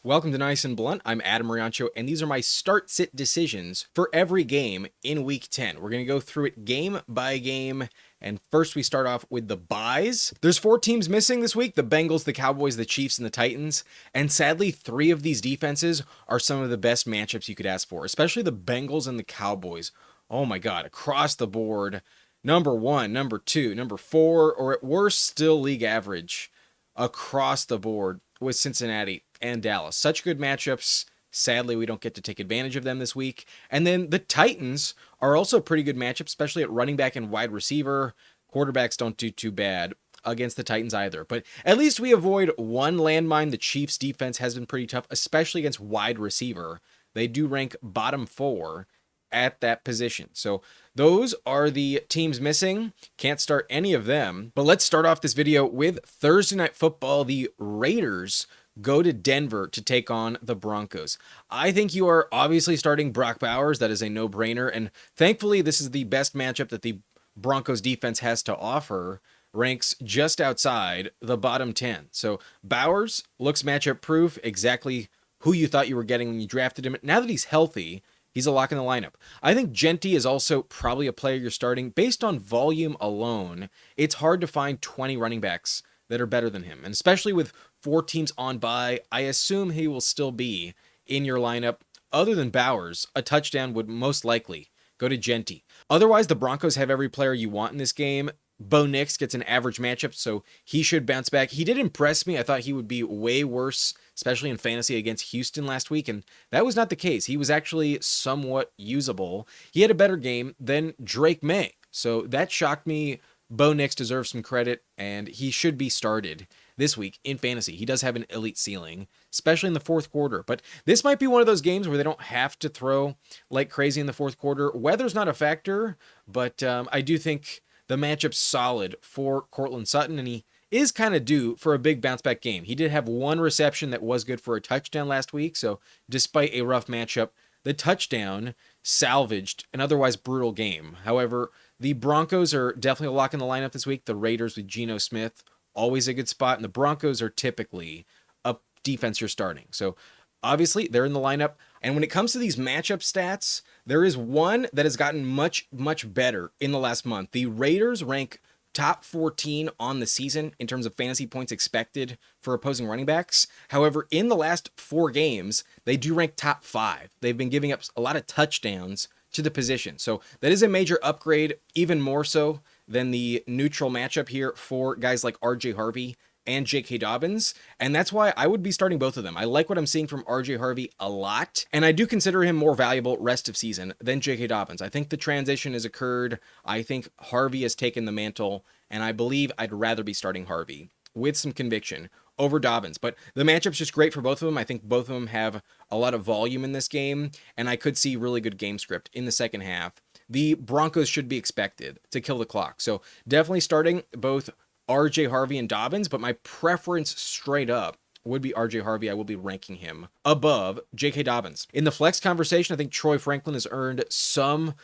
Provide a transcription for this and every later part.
Welcome to Nice and Blunt. I'm Adam Riancho, and these are my start-sit decisions for every game in Week 10. We're going to go through it game by game, and first we start off with the byes. There's 4 teams missing this week: the Bengals, the Cowboys, the Chiefs, and the Titans, and sadly 3 of these defenses are some of the best matchups you could ask for, especially the Bengals and the Cowboys. Oh my God, across the board, number 1, number 2, number 4, or at worst still league average across the board with Cincinnati and Dallas. Such good matchups. Sadly, we don't get to take advantage of them this week. And then the Titans are also a pretty good matchup, especially at running back and wide receiver. Quarterbacks don't do too bad against the Titans either. But at least we avoid one landmine. The Chiefs' defense has been pretty tough, especially against wide receiver. They do rank bottom 4 at that position. So those are the teams missing. Can't start any of them. But let's start off this video with Thursday Night Football. The Raiders go to Denver to take on the Broncos. I think you are obviously starting Brock Bowers. That is a no-brainer. And thankfully, this is the best matchup that the Broncos defense has to offer. Ranks just outside the bottom 10. So Bowers looks matchup proof, exactly who you thought you were getting when you drafted him. Now that he's healthy, he's a lock in the lineup. I think Genty is also probably a player you're starting. Based on volume alone, it's hard to find 20 running backs that are better than him. And especially with 4 teams on bye, I assume he will still be in your lineup. Other than Bowers, a touchdown would most likely go to Genty. Otherwise, the Broncos have every player you want in this game. Bo Nix gets an average matchup, so he should bounce back. He did impress me. I thought he would be way worse, especially in fantasy against Houston last week, and that was not the case. He was actually somewhat usable. He had a better game than Drake May, so that shocked me. Bo Nix deserves some credit, and he should be started this week in fantasy. He does have an elite ceiling, especially in the fourth quarter. But this might be one of those games where they don't have to throw like crazy in the fourth quarter. Weather's not a factor, but I do think the matchup's solid for Courtland Sutton, and he is kind of due for a big bounce-back game. He did have 1 reception that was good for a touchdown last week, so despite a rough matchup, the touchdown salvaged an otherwise brutal game. However, the Broncos are definitely a lock in the lineup this week. The Raiders with Geno Smith, always a good spot, and the Broncos are typically a defense you're starting. So obviously, they're in the lineup. And when it comes to these matchup stats, there is one that has gotten much, much better in the last month. The Raiders rank top 14 on the season in terms of fantasy points expected for opposing running backs. However, in the last 4 games, they do rank top 5. They've been giving up a lot of touchdowns to the position. So that is a major upgrade, even more so than the neutral matchup here for guys like RJ Harvey and J.K. Dobbins, and that's why I would be starting both of them. I like what I'm seeing from RJ Harvey a lot, and I do consider him more valuable rest of season than J.K. Dobbins. I think the transition has occurred. I think Harvey has taken the mantle, and I believe I'd rather be starting Harvey with some conviction over Dobbins. But the matchup's just great for both of them. I think both of them have a lot of volume in this game, and I could see really good game script in the second half. The Broncos should be expected to kill the clock, so definitely starting both RJ Harvey and Dobbins, but my preference straight up would be RJ Harvey. I will be ranking him above J.K. Dobbins. In the flex conversation, I think Troy Franklin has earned some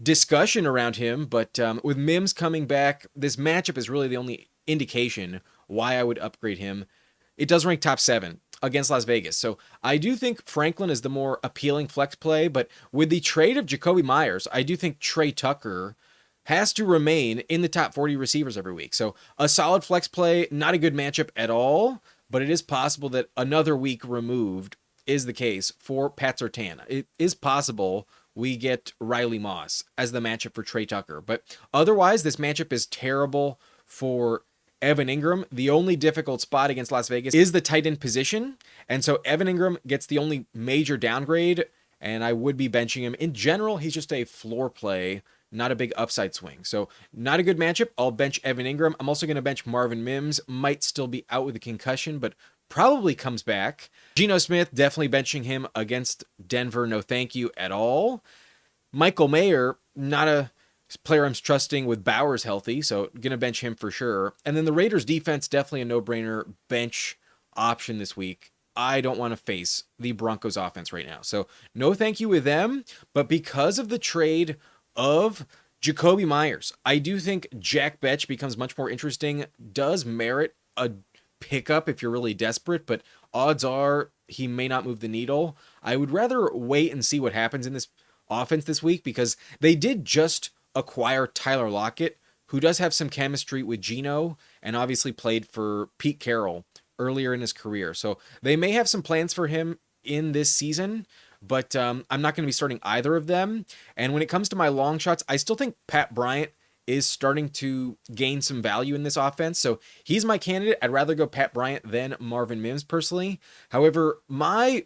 discussion around him, but with Mims coming back, this matchup is really the only indication why I would upgrade him. It does rank top 7 against Las Vegas, so I do think Franklin is the more appealing flex play, but with the trade of Jacoby Myers, I do think Trey Tucker has to remain in the top 40 receivers every week. So a solid flex play, not a good matchup at all, but it is possible that another week removed is the case for Pat Surtain. It is possible we get Riley Moss as the matchup for Trey Tucker. But otherwise, this matchup is terrible for Evan Ingram. The only difficult spot against Las Vegas is the tight end position. And so Evan Ingram gets the only major downgrade, and I would be benching him. In general, he's just a floor play, not a big upside swing. So not a good matchup. I'll bench Evan Ingram. I'm also going to bench Marvin Mims. Might still be out with a concussion, but probably comes back. Geno Smith, definitely benching him against Denver. No thank you at all. Michael Mayer, not a player I'm trusting with Bowers healthy, so going to bench him for sure. And then the Raiders defense, definitely a no-brainer bench option this week. I don't want to face the Broncos offense right now. So no thank you with them, but because of the trade of Jacoby Myers, I do think Jack Betch becomes much more interesting, does merit a pickup if you're really desperate, but odds are he may not move the needle. I would rather wait and see what happens in this offense this week, because they did just acquire Tyler Lockett, who does have some chemistry with Geno and obviously played for Pete Carroll earlier in his career. So they may have some plans for him in this season, but I'm not going to be starting either of them. And when it comes to my long shots, I still think Pat Bryant is starting to gain some value in this offense. So he's my candidate. I'd rather go Pat Bryant than Marvin Mims personally. However, my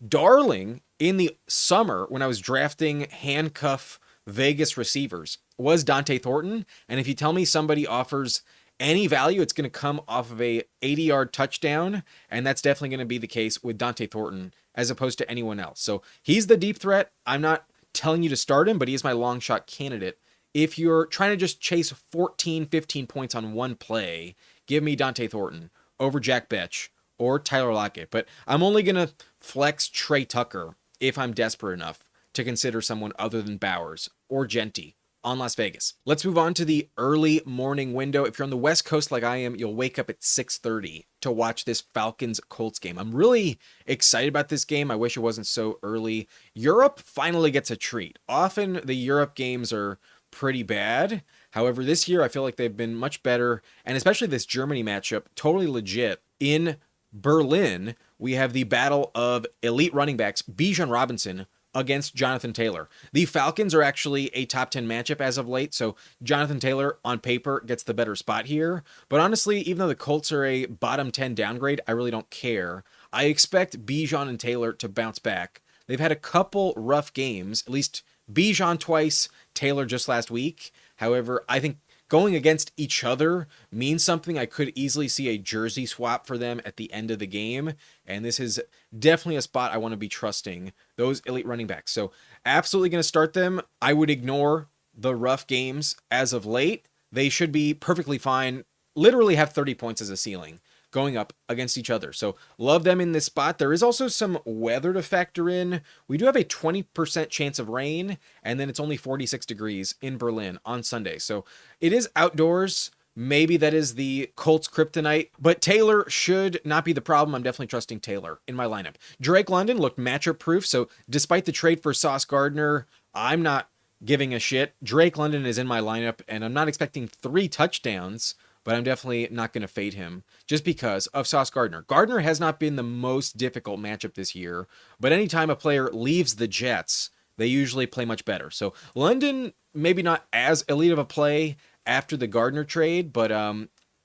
darling in the summer when I was drafting handcuff Vegas receivers was Dante Thornton. And if you tell me somebody offers any value, it's going to come off of a 80-yard touchdown. And that's definitely going to be the case with Dante Thornton as opposed to anyone else. So he's the deep threat. I'm not telling you to start him, but he is my long shot candidate. If you're trying to just chase 14, 15 points on one play, give me Dante Thornton over Jack Betch or Tyler Lockett. But I'm only going to flex Trey Tucker if I'm desperate enough to consider someone other than Bowers or Genty on Las Vegas. Let's move on to the early morning window. If you're on the West Coast like I am, you'll wake up at 6:30 to watch this Falcons Colts game. I'm really excited about this game. I wish it wasn't so early. Europe finally gets a treat. Often the Europe games are pretty bad. However, this year I feel like they've been much better, and especially this Germany matchup, totally legit. In Berlin, we have the battle of elite running backs, Bijan Robinson against Jonathan Taylor. The Falcons are actually a top 10 matchup as of late, so Jonathan Taylor on paper gets the better spot here. But honestly, even though the Colts are a bottom 10 downgrade, I really don't care. I expect Bijan and Taylor to bounce back. They've had a couple rough games, at least Bijan twice, Taylor just last week. However, I think going against each other means something. I could easily see a jersey swap for them at the end of the game, and this is definitely a spot I want to be trusting those elite running backs. So absolutely going to start them. I would ignore the rough games as of late. They should be perfectly fine, literally have 30 points as a ceiling going up against each other. So love them in this spot. There is also some weather to factor in. We do have a 20% chance of rain, and then it's only 46 degrees in Berlin on Sunday. So it is outdoors. Maybe that is the Colts kryptonite, but Taylor should not be the problem. I'm definitely trusting Taylor in my lineup. Drake London looked matchup proof. So despite the trade for Sauce Gardner, I'm not giving a shit. Drake London is in my lineup, and I'm not expecting 3 touchdowns, but I'm definitely not going to fade him just because of Sauce Gardner. Gardner has not been the most difficult matchup this year, but anytime a player leaves the Jets, they usually play much better. So London, maybe not as elite of a play after the Gardner trade, but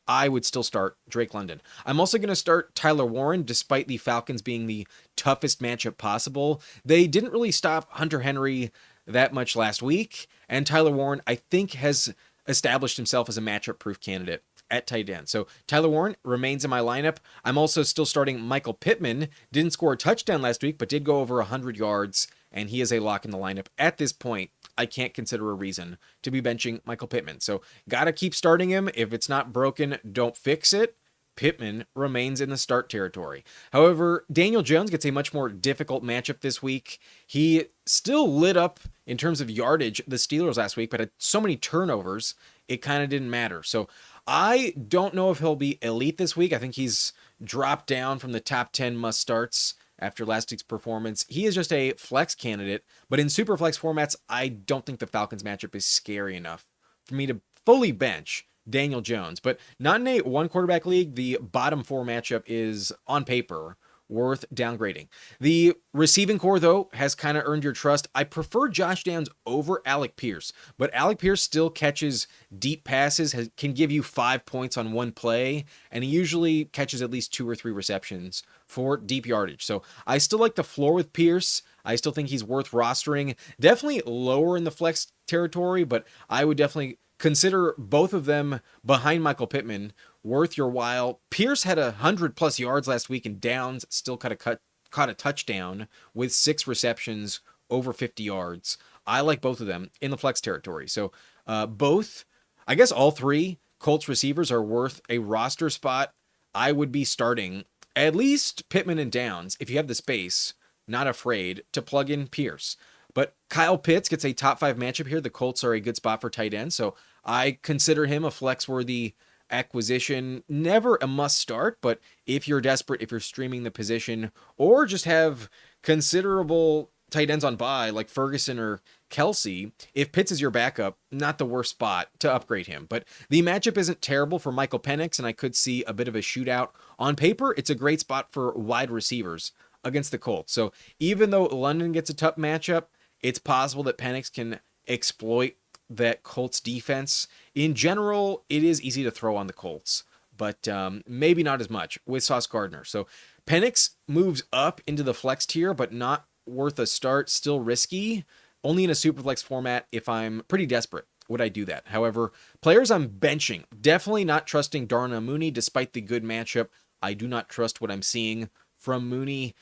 I would still start Drake London. I'm also going to start Tyler Warren, despite the Falcons being the toughest matchup possible. They didn't really stop Hunter Henry that much last week, and Tyler Warren, I think, has established himself as a matchup-proof candidate at tight end. So Tyler Warren remains in my lineup. I'm also still starting Michael Pittman. Didn't score a touchdown last week, but did go over 100 yards, and he is a lock in the lineup. At this point, I can't consider a reason to be benching Michael Pittman. So got to keep starting him. If it's not broken, don't fix it. Pittman remains in the start territory. However, Daniel Jones gets a much more difficult matchup this week. He still lit up in terms of yardage the Steelers last week, but had so many turnovers, it kind of didn't matter. So I don't know if he'll be elite this week. I think he's dropped down from the top 10 must starts after last week's performance. He is just a flex candidate, but in super flex formats, I don't think the Falcons matchup is scary enough for me to fully bench Daniel Jones. But not in a one quarterback league. The bottom 4 matchup is on paper worth downgrading. The receiving core, though, has kind of earned your trust. I prefer Josh Downs over Alec Pierce, but Alec Pierce still catches deep passes, can give you 5 points on one play, and he usually catches at least 2 or 3 receptions for deep yardage. So I still like the floor with Pierce. I still think he's worth rostering. Definitely lower in the flex territory, but I would definitely consider both of them behind Michael Pittman worth your while. Pierce had 100+ yards last week, and Downs still caught a touchdown with 6 receptions over 50 yards. I like both of them in the flex territory. So both, I guess all 3 Colts receivers are worth a roster spot. I would be starting at least Pittman and Downs if you have the space, not afraid to plug in Pierce. But Kyle Pitts gets a top 5 matchup here. The Colts are a good spot for tight end, so I consider him a flex-worthy acquisition. Never a must start, but if you're desperate, if you're streaming the position, or just have considerable tight ends on bye like Ferguson or Kelsey, if Pitts is your backup, not the worst spot to upgrade him. But the matchup isn't terrible for Michael Penix, and I could see a bit of a shootout. On paper, it's a great spot for wide receivers against the Colts. So even though London gets a tough matchup, it's possible that Penix can exploit that Colts defense. In general, it is easy to throw on the Colts, but maybe not as much with Sauce Gardner. So Penix moves up into the flex tier, but not worth a start, still risky. Only in a super flex format if I'm pretty desperate would I do that. However, players I'm benching, definitely not trusting Darnell Mooney despite the good matchup. I do not trust what I'm seeing from Mooney.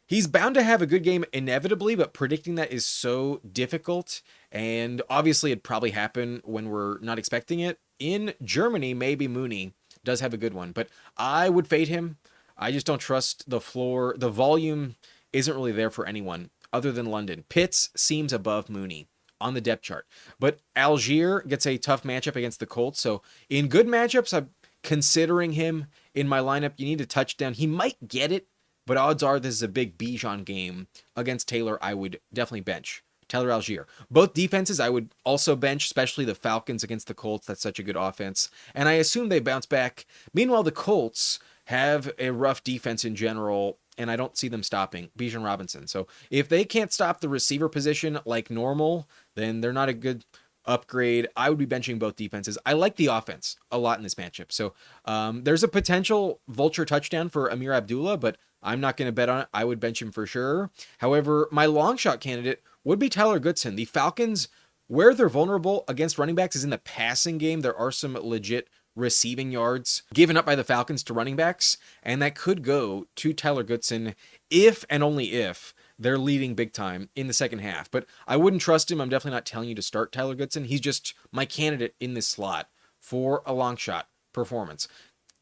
He's bound to have a good game inevitably, but predicting that is so difficult. And obviously it'd probably happen when we're not expecting it. In Germany, maybe Mooney does have a good one, but I would fade him. I just don't trust the floor. The volume isn't really there for anyone other than London. Pitts seems above Mooney on the depth chart, but Algier gets a tough matchup against the Colts. So in good matchups, I'm considering him in my lineup. You need a touchdown. He might get it, but odds are this is a big Bijan game against Taylor. I would definitely bench Taylor Algier. Both defenses I would also bench, especially the Falcons against the Colts. That's such a good offense. And I assume they bounce back. Meanwhile, the Colts have a rough defense in general, and I don't see them stopping Bijan Robinson. So if they can't stop the receiver position like normal, then they're not a good upgrade. I would be benching both defenses. I like the offense a lot in this matchup. So there's a potential vulture touchdown for Amir Abdullah, but I'm not going to bet on it. I would bench him for sure. However, my long shot candidate would be Tyler Goodson. The Falcons, where they're vulnerable against running backs is in the passing game. There are some legit receiving yards given up by the Falcons to running backs, and that could go to Tyler Goodson if and only if they're leading big time in the second half. But I wouldn't trust him. I'm definitely not telling you to start Tyler Goodson. He's just my candidate in this slot for a long shot performance.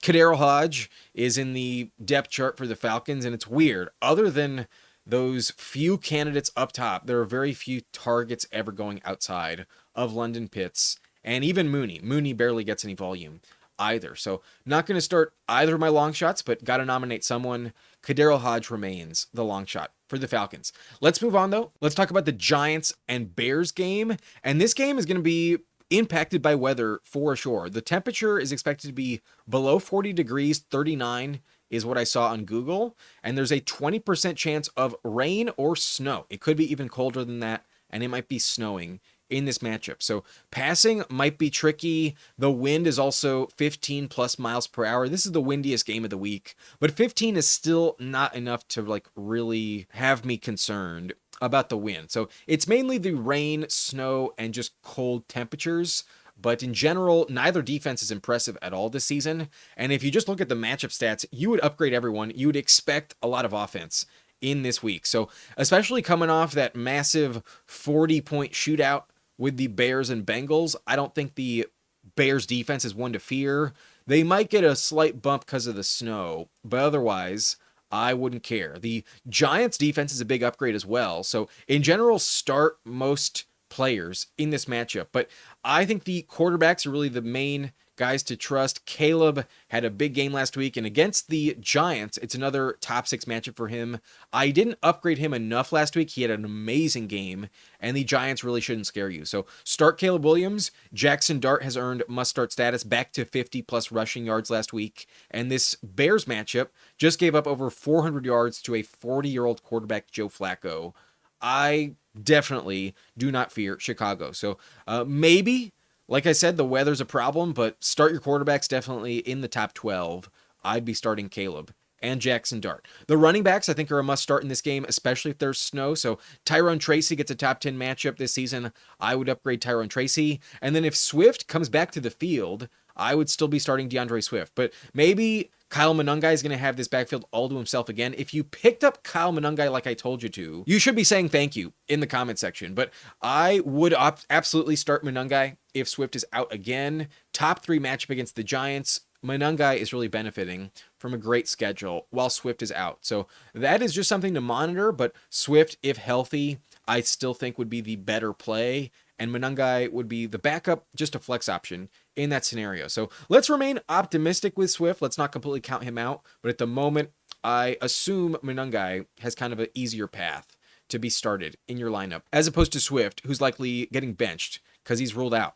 Kadero Hodge is in the depth chart for the Falcons, and it's weird. Other than those few candidates up top, there are very few targets ever going outside of London, Pitts, and even Mooney. Mooney barely gets any volume either. So not going to start either of my long shots, but got to nominate someone. Kadero Hodge remains the long shot for the Falcons. Let's move on, though. Let's talk about the Giants and Bears game. And this game is going to be impacted by weather for sure. The temperature is expected to be below 40 degrees, 39 is what I saw on Google. And there's a 20% chance of rain or snow. It could be even colder than that, and it might be snowing in this matchup. So passing might be tricky. The wind is also 15 plus miles per hour. This is the windiest game of the week, but 15 is still not enough to like really have me concerned about the wind. So it's mainly the rain, snow, and just cold temperatures. But in general, neither defense is impressive at all this season. And if you just look at the matchup stats, you would upgrade everyone. You would expect a lot of offense in this week. So especially coming off that massive 40-point shootout with the Bears and Bengals, I don't think the Bears defense is one to fear. They might get a slight bump because of the snow, but otherwise, I wouldn't care. The Giants defense is a big upgrade as well. So in general, start most players in this matchup, but I think the quarterbacks are really the main guys to trust. Caleb had a big game last week, and against the Giants, it's another top 6 matchup for him. I didn't upgrade him enough last week. He had an amazing game, and the Giants really shouldn't scare you. So start Caleb Williams. Jackson Dart has earned must-start status, back to 50-plus rushing yards last week, and this Bears matchup just gave up over 400 yards to a 40-year-old quarterback, Joe Flacco. I definitely do not fear Chicago. So maybe, like I said, the weather's a problem, but start your quarterbacks definitely in the top 12. I'd be starting Caleb and Jackson Dart. The running backs, I think, are a must start in this game, especially if there's snow. So Tyrone Tracy gets a top 10 matchup this season. I would upgrade Tyrone Tracy. And then if Swift comes back to the field, I would still be starting DeAndre Swift. But maybe Kyle Monangai is going to have this backfield all to himself again. If you picked up Kyle Monangai like I told you to, you should be saying thank you in the comment section. But I would absolutely start Monangai if Swift is out again. Top 3 matchup against the Giants. Monangai is really benefiting from a great schedule while Swift is out. So that is just something to monitor. But Swift, if healthy, I still think would be the better play. and Monangai would be the backup, just a flex option in that scenario. So let's remain optimistic with Swift. Let's not completely count him out, but at the moment, I assume Monangai has kind of an easier path to be started in your lineup, as opposed to Swift, who's likely getting benched because he's ruled out.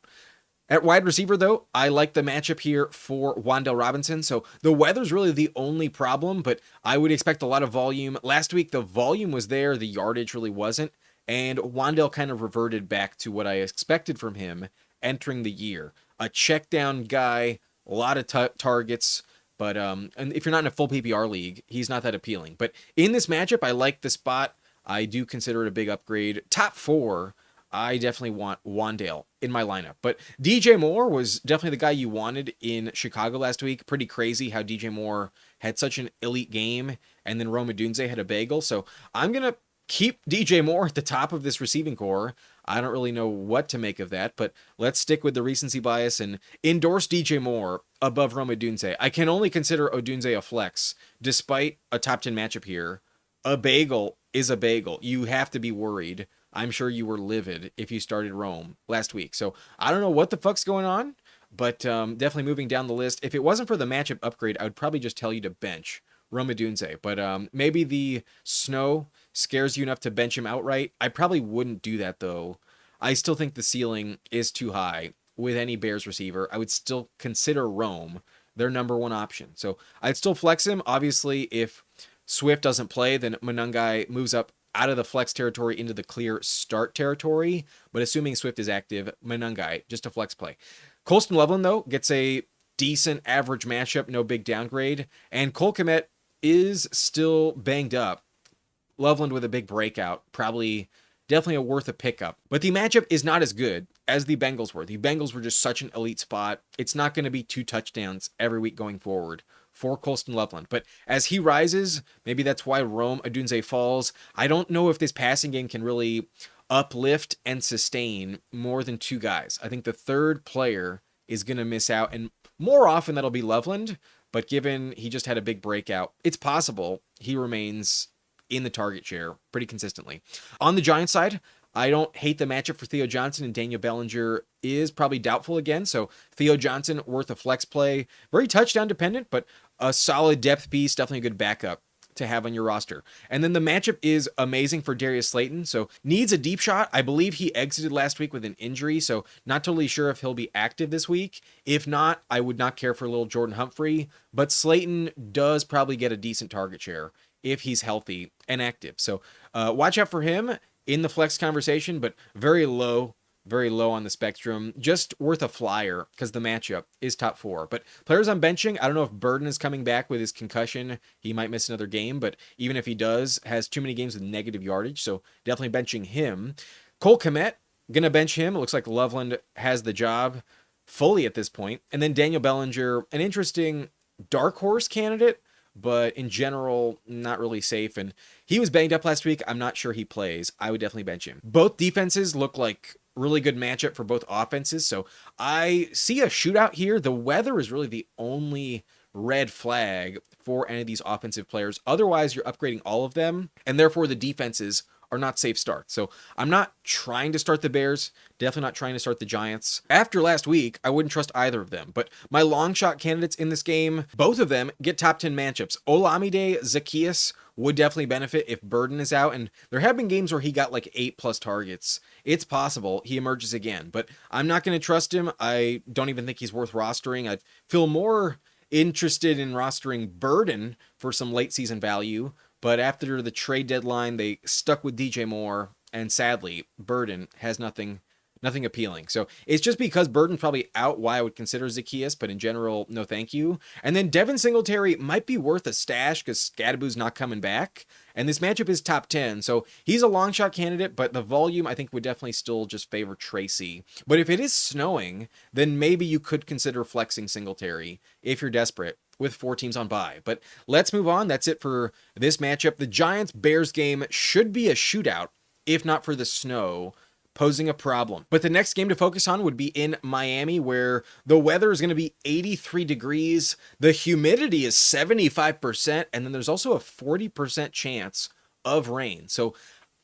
At wide receiver, though, I like the matchup here for Wan'Dale Robinson. So the weather's really the only problem, but I would expect a lot of volume. Last week, the volume was there, the yardage really wasn't, and Wan'Dale kind of reverted back to what I expected from him entering the year. A check down guy, a lot of targets, but and if you're not in a full PPR league, he's not that appealing. But in this matchup, I like the spot. I do consider it a big upgrade. Top 4, I definitely want Wan'Dale in my lineup. But DJ Moore was definitely the guy you wanted in Chicago last week. Pretty crazy how DJ Moore had such an elite game, and then Rome Odunze had a bagel. So I'm going to keep DJ Moore at the top of this receiving core. I don't really know what to make of that, but let's stick with the recency bias and endorse DJ Moore above Rome Odunze. I can only consider Odunze a flex, despite a top 10 matchup here. A bagel is a bagel. You have to be worried. I'm sure you were livid if you started Rome last week. So I don't know what the fuck's going on, but definitely moving down the list. If it wasn't for the matchup upgrade, I would probably just tell you to bench Rome Odunze. But maybe the snow scares you enough to bench him outright. I probably wouldn't do that, though. I still think the ceiling is too high with any Bears receiver. I would still consider Rome their number one option. So I'd still flex him. Obviously, if Swift doesn't play, then Monangai moves up out of the flex territory into the clear start territory. But assuming Swift is active, Monangai, just a flex play. Colston Loveland, though, gets a decent average matchup, no big downgrade. And Cole Kmet is still banged up. Loveland with a big breakout, probably definitely a worth a pickup. But the matchup is not as good as the Bengals were. The Bengals were just such an elite spot. It's not going to be 2 touchdowns every week going forward for Colston Loveland. But as he rises, maybe that's why Rome Odunze falls. I don't know if this passing game can really uplift and sustain more than 2 guys. I think the third player is going to miss out, and more often that'll be Loveland. But given he just had a big breakout, it's possible he remains in the target share pretty consistently. On the Giants side, I don't hate the matchup for Theo Johnson, and Daniel Bellinger is probably doubtful again. So Theo Johnson worth a flex play. Very touchdown dependent, but a solid depth piece, definitely a good backup to have on your roster. And then the matchup is amazing for Darius Slayton. So needs a deep shot. I believe he exited last week with an injury, so not totally sure if he'll be active this week. If not, I would not care for little Jordan Humphrey, but Slayton does probably get a decent target share if he's healthy and active. So watch out for him in the flex conversation, but very low on the spectrum. Just worth a flyer because the matchup is top 4. But players I'm benching, I don't know if Burden is coming back with his concussion. He might miss another game, but even if he does, has too many games with negative yardage, so definitely benching him. Cole Kmet, gonna bench him. It looks like Loveland has the job fully at this point. And then Daniel Bellinger, an interesting dark horse candidate, but in general, not really safe. And he was banged up last week. I'm not sure he plays. I would definitely bench him. Both defenses look like really good matchup for both offenses. So I see a shootout here. The weather is really the only red flag for any of these offensive players. Otherwise, you're upgrading all of them, and therefore the defenses are not safe starts. So I'm not trying to start the Bears, definitely not trying to start the Giants. After last week, I wouldn't trust either of them, but my long shot candidates in this game, both of them get top 10 matchups. Olamide Zaccheaus would definitely benefit if Burden is out, and there have been games where he got like 8+ targets. It's possible he emerges again, but I'm not going to trust him. I don't even think he's worth rostering. I feel more interested in rostering Burden for some late season value, but after the trade deadline, they stuck with DJ Moore, and sadly, Burden has nothing appealing. So it's just because Burden's probably out why I would consider Zaccheaus, but in general, no thank you. And then Devin Singletary might be worth a stash because Scadaboo's not coming back, and this matchup is top 10, so he's a long shot candidate, but the volume I think would definitely still just favor Tracy. But if it is snowing, then maybe you could consider flexing Singletary if you're desperate, with 4 teams on bye. But let's move on. That's it for this matchup. The Giants-Bears game should be a shootout, if not for the snow posing a problem. But the next game to focus on would be in Miami, where the weather is going to be 83 degrees. The humidity is 75%, and then there's also a 40% chance of rain. So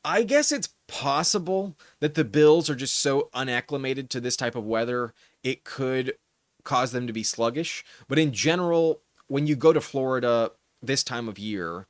I guess it's possible that the Bills are just so unacclimated to this type of weather, it could cause them to be sluggish. But in general, when you go to Florida this time of year,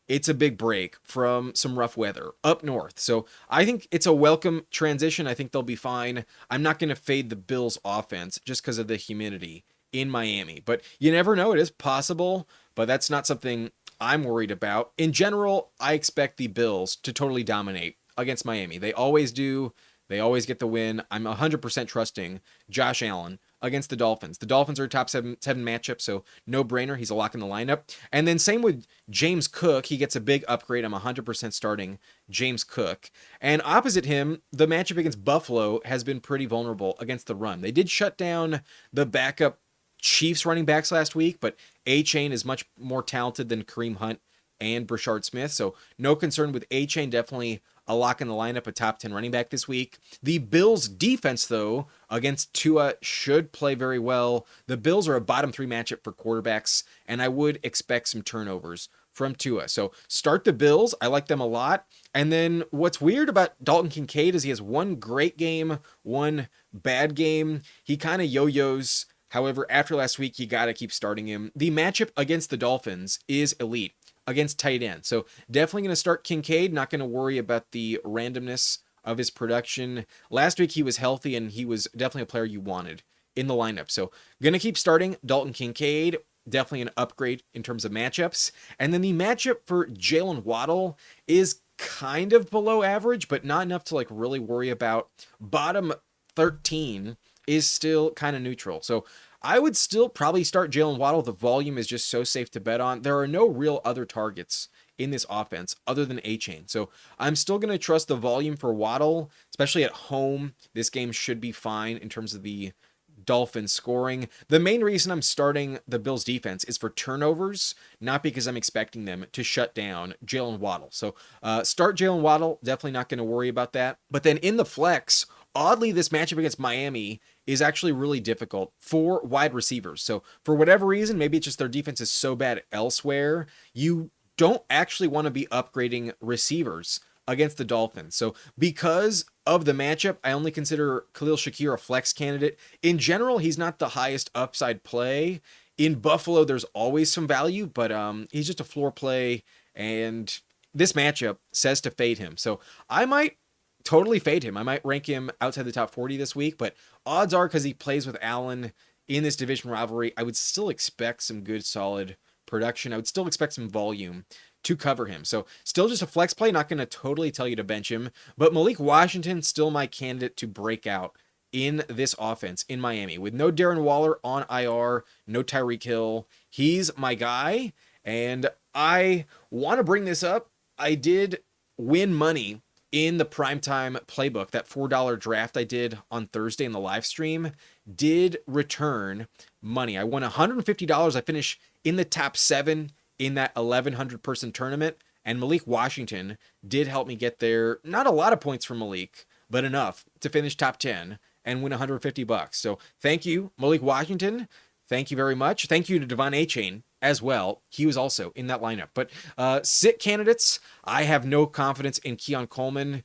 it's a big break from some rough weather up north. So I think it's a welcome transition. I think they'll be fine. I'm not going to fade the Bills offense just because of the humidity in Miami. But you never know. It is possible, but that's not something I'm worried about. In general, I expect the Bills to totally dominate against Miami. They always do. They always get the win. I'm 100% trusting Josh Allen against the Dolphins. The Dolphins are a top seven matchup, so no brainer. He's a lock in the lineup. And then same with James Cook. He gets a big upgrade. I'm 100% starting James Cook. And opposite him, the matchup against Buffalo has been pretty vulnerable against the run. They did shut down the backup Chiefs running backs last week, but A-Chain is much more talented than Kareem Hunt and Brashard Smith, so no concern with A-Chain. Definitely a lock in the lineup, a top 10 running back this week. The Bills defense, though, against Tua should play very well. The Bills are a bottom 3 matchup for quarterbacks, and I would expect some turnovers from Tua. So start the Bills. I like them a lot. And then what's weird about Dalton Kincaid is he has one great game, one bad game. He kind of yo-yos. However, after last week, you got to keep starting him. The matchup against the Dolphins is elite against tight end. So definitely going to start Kincaid. Not going to worry about the randomness of his production. Last week he was healthy and he was definitely a player you wanted in the lineup. So going to keep starting Dalton Kincaid. Definitely an upgrade in terms of matchups. And then the matchup for Jalen Waddle is kind of below average, but not enough to like really worry about. Bottom 13 is still kind of neutral. So I would still probably start Jalen Waddle. The volume is just so safe to bet on. There are no real other targets in this offense other than A-Chain. So I'm still going to trust the volume for Waddle, especially at home. This game should be fine in terms of the Dolphins scoring. The main reason I'm starting the Bills defense is for turnovers, not because I'm expecting them to shut down Jalen Waddle. So start Jalen Waddle. Definitely not going to worry about that. But then in the flex, oddly, this matchup against Miami is actually really difficult for wide receivers. So for whatever reason, maybe it's just their defense is so bad elsewhere, you don't actually want to be upgrading receivers against the Dolphins. So because of the matchup, I only consider Khalil Shakir a flex candidate. In general, he's not the highest upside play. In Buffalo, there's always some value, but he's just a floor play, and this matchup says to fade him. So I might totally fade him. I might rank him outside the top 40 this week, but odds are because he plays with Allen in this division rivalry, I would still expect some good, solid production. I would still expect some volume to cover him. So still just a flex play, not going to totally tell you to bench him, but Malik Washington, still my candidate to break out in this offense in Miami. With no Darren Waller on IR, no Tyreek Hill, he's my guy, and I want to bring this up. I did win money in the primetime playbook. That $4 draft I did on Thursday in the live stream did return money. I won $150. I finished in the top 7 in that 1,100 person tournament, and Malik Washington did help me get there. Not a lot of points from Malik, but enough to finish top 10 and win $150. So thank you, Malik Washington. Thank you very much. Thank you to Devon A-Chain as well. He was also in that lineup. But sit candidates, I have no confidence in Keon Coleman.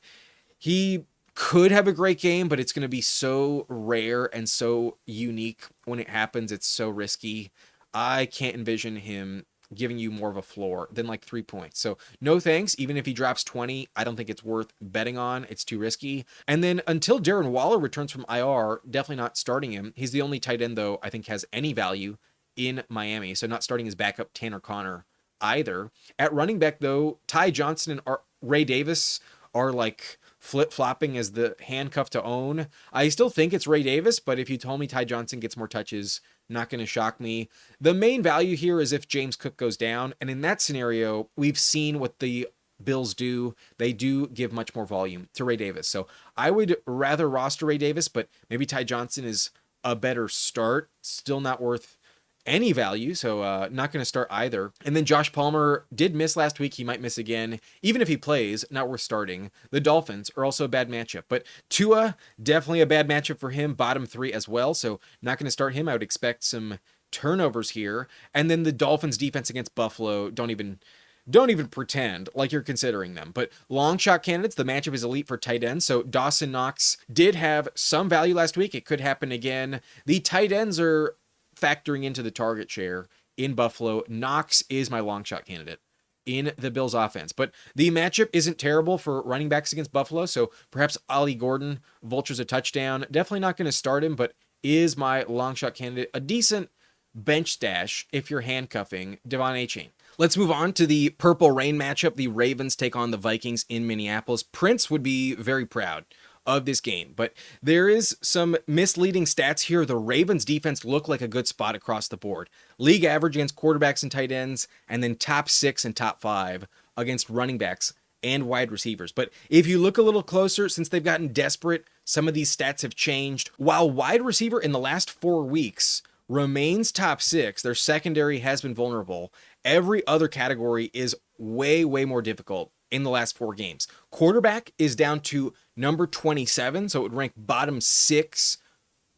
He could have a great game, but it's going to be so rare and so unique when it happens. It's so risky. I can't envision him giving you more of a floor than like 3 points. So no thanks. Even if he drops 20, I don't think it's worth betting on. It's too risky. And then until Darren Waller returns from IR, definitely not starting him. He's the only tight end, though, I think has any value in Miami. So not starting his backup Tanner Connor either. At running back, though, Ty Johnson and Ray Davis are like flip-flopping as the handcuff to own. I still think it's Ray Davis, but if you told me Ty Johnson gets more touches, not going to shock me. The main value here is if James Cook goes down, and in that scenario, we've seen what the Bills do. They do give much more volume to Ray Davis. So I would rather roster Ray Davis, but maybe Ty Johnson is a better start. Still not worth any value, so not going to start either. And then Josh Palmer did miss last week. He might miss again. Even if he plays, not worth starting. The Dolphins are also a bad matchup, but Tua, definitely a bad matchup for him, bottom 3 as well, so not going to start him. I would expect some turnovers here. And then the Dolphins defense against Buffalo, don't even don't even pretend like you're considering them. But long shot candidates, the matchup is elite for tight ends. So Dawson Knox did have some value last week. It could happen again. The tight ends are factoring into the target share in Buffalo. Knox is my long shot candidate in the Bills offense. But the matchup isn't terrible for running backs against Buffalo. So perhaps Ollie Gordon vultures a touchdown. Definitely not going to start him, but is my long shot candidate. A decent bench stash if you're handcuffing Devon Achane. Let's move on to the Purple Rain matchup. The Ravens take on the Vikings in Minneapolis. Prince would be very proud of this game, but there is some misleading stats here. The Ravens defense look like a good spot across the board. League average against quarterbacks and tight ends, and then top 6 and top 5 against running backs and wide receivers. But if you look a little closer, since they've gotten desperate, some of these stats have changed. While wide receiver in the last 4 weeks remains top 6, their secondary has been vulnerable. Every other category is way more difficult in the last 4 games. Quarterback is down to number 27, so it would rank bottom 6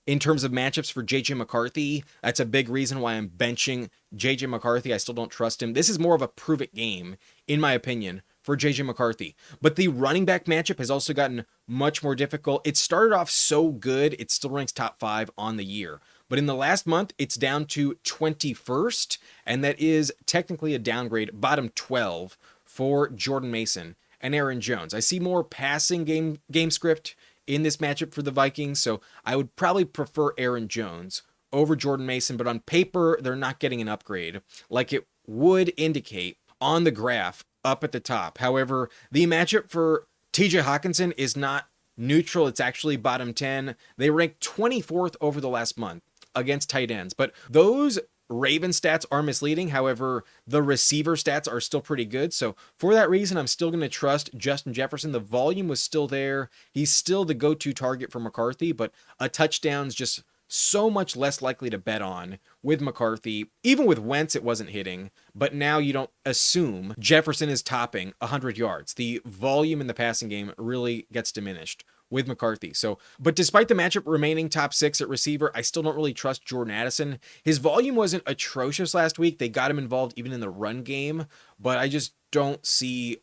in terms of matchups for JJ McCarthy. That's a big reason why I'm benching JJ McCarthy. I still don't trust him. This is more of a prove it game, in my opinion, for JJ McCarthy. But the running back matchup has also gotten much more difficult. It started off so good, it still ranks top 5 on the year. But in the last month, it's down to 21st, and that is technically a downgrade, bottom 12 for Jordan Mason and Aaron Jones. I see more passing game script in this matchup for the Vikings, so I would probably prefer Aaron Jones over Jordan Mason, but on paper, they're not getting an upgrade like it would indicate on the graph up at the top. However, the matchup for TJ Hawkinson is not neutral. It's actually bottom 10. They rank 24th over the last month against tight ends, but those Raven stats are misleading. However, the receiver stats are still pretty good. So for that reason, I'm still going to trust Justin Jefferson. The volume was still there. He's still the go-to target for McCarthy, but a touchdown's just so much less likely to bet on with McCarthy. Even with Wentz, it wasn't hitting, but now you don't assume Jefferson is topping 100 yards. The volume in the passing game really gets diminished with McCarthy. So, but despite the matchup remaining top 6 at receiver, I still don't really trust Jordan Addison. His volume wasn't atrocious last week. They got him involved even in the run game, but I just don't see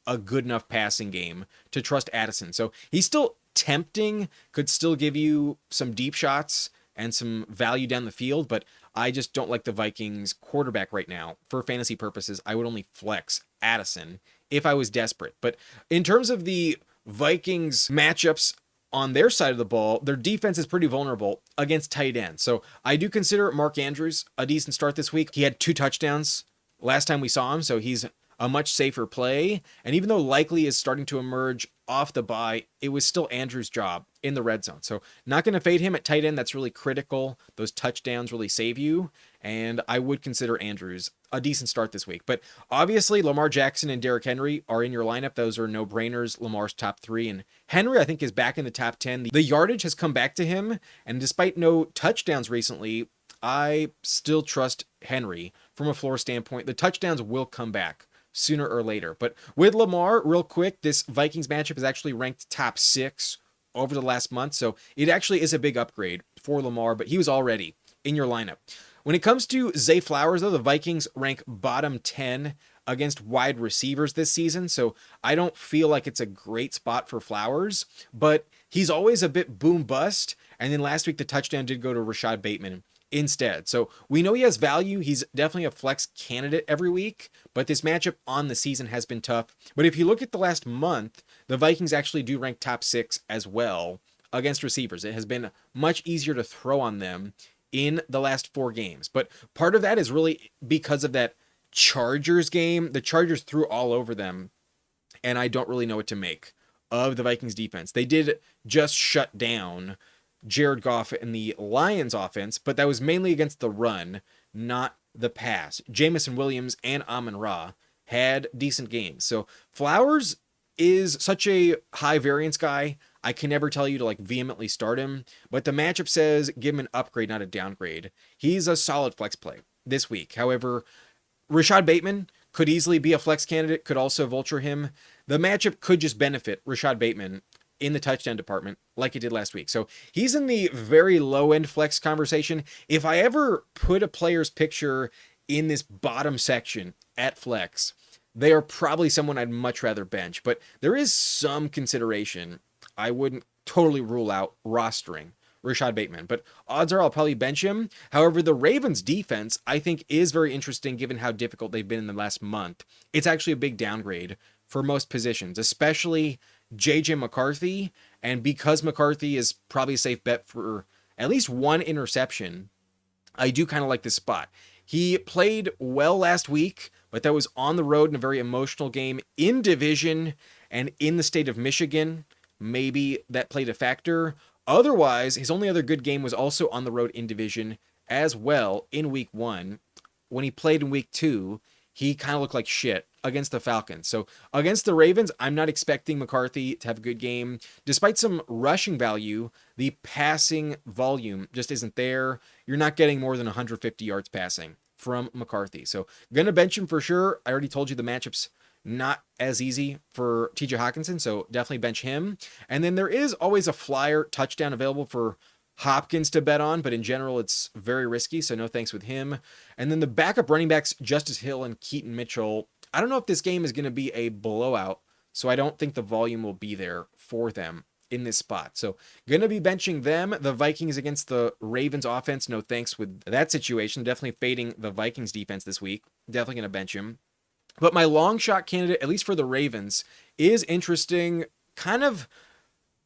a good enough passing game to trust Addison. So he's still tempting, could still give you some deep shots and some value down the field, but I just don't like the Vikings quarterback right now. For fantasy purposes, I would only flex Addison if I was desperate. But in terms of the Vikings matchups on their side of the ball, their defense is pretty vulnerable against tight ends. So I do consider Mark Andrews a decent start this week. He had 2 touchdowns last time we saw him, so he's a much safer play. And even though Likely is starting to emerge off the bye, it was still Andrews' job in the red zone. So not going to fade him at tight end. That's really critical. Those touchdowns really save you. And I would consider Andrews a decent start this week. But obviously, Lamar Jackson and Derrick Henry are in your lineup. Those are no-brainers. Lamar's top 3. And Henry, I think, is back in the top 10. The yardage has come back to him. And despite no touchdowns recently, I still trust Henry from a floor standpoint. The touchdowns will come back sooner or later. But with Lamar, real quick, this Vikings matchup is actually ranked top 6 over the last month. So it actually is a big upgrade for Lamar, but he was already in your lineup. When it comes to Zay Flowers, though, the Vikings rank bottom 10 against wide receivers this season. So I don't feel like it's a great spot for Flowers, but he's always a bit boom bust. And then last week, the touchdown did go to Rashad Bateman instead. So we know he has value. He's definitely a flex candidate every week, but this matchup on the season has been tough. But if you look at the last month, the Vikings actually do rank top 6 as well against receivers. It has been much easier to throw on them in the last 4 games. But part of that is really because of that Chargers game. The Chargers threw all over them, and I don't really know what to make of the Vikings defense. They did just shut down Jared Goff and the Lions offense, but that was mainly against the run, not the pass. Jamison Williams and Amon-Ra had decent games. So Flowers is such a high variance guy. I can never tell you to like vehemently start him, but the matchup says give him an upgrade, not a downgrade. He's a solid flex play this week. However, Rashad Bateman could easily be a flex candidate, could also vulture him. The matchup could just benefit Rashad Bateman in the touchdown department like it did last week. So he's in the very low end flex conversation. If I ever put a player's picture in this bottom section at flex, they are probably someone I'd much rather bench. But there is some consideration. I wouldn't totally rule out rostering Rashad Bateman, but odds are I'll probably bench him. However, the Ravens defense, I think, is very interesting given how difficult they've been in the last month. It's actually a big downgrade for most positions, especially JJ McCarthy. And because McCarthy is probably a safe bet for at least one interception, I do kind of like this spot. He played well last week, but that was on the road in a very emotional game in division and in the state of Michigan. Maybe that played a factor. Otherwise, his only other good game was also on the road in division as well in week 1. When he played in week 2, he kind of looked like shit against the Falcons. So against the Ravens, I'm not expecting McCarthy to have a good game. Despite some rushing value, the passing volume just isn't there. You're not getting more than 150 yards passing from McCarthy. So going to bench him for sure. I already told you the matchup's not as easy for TJ Hawkinson, so definitely bench him. And then there is always a flyer touchdown available for Hopkins to bet on, but in general, it's very risky, so no thanks with him. And then the backup running backs, Justice Hill and Keaton Mitchell. I don't know if this game is going to be a blowout, so I don't think the volume will be there for them in this spot. So going to be benching them. The Vikings against the Ravens offense, no thanks with that situation. Definitely fading the Vikings defense this week. Definitely going to bench him. But my long shot candidate, at least for the Ravens, is interesting. Kind of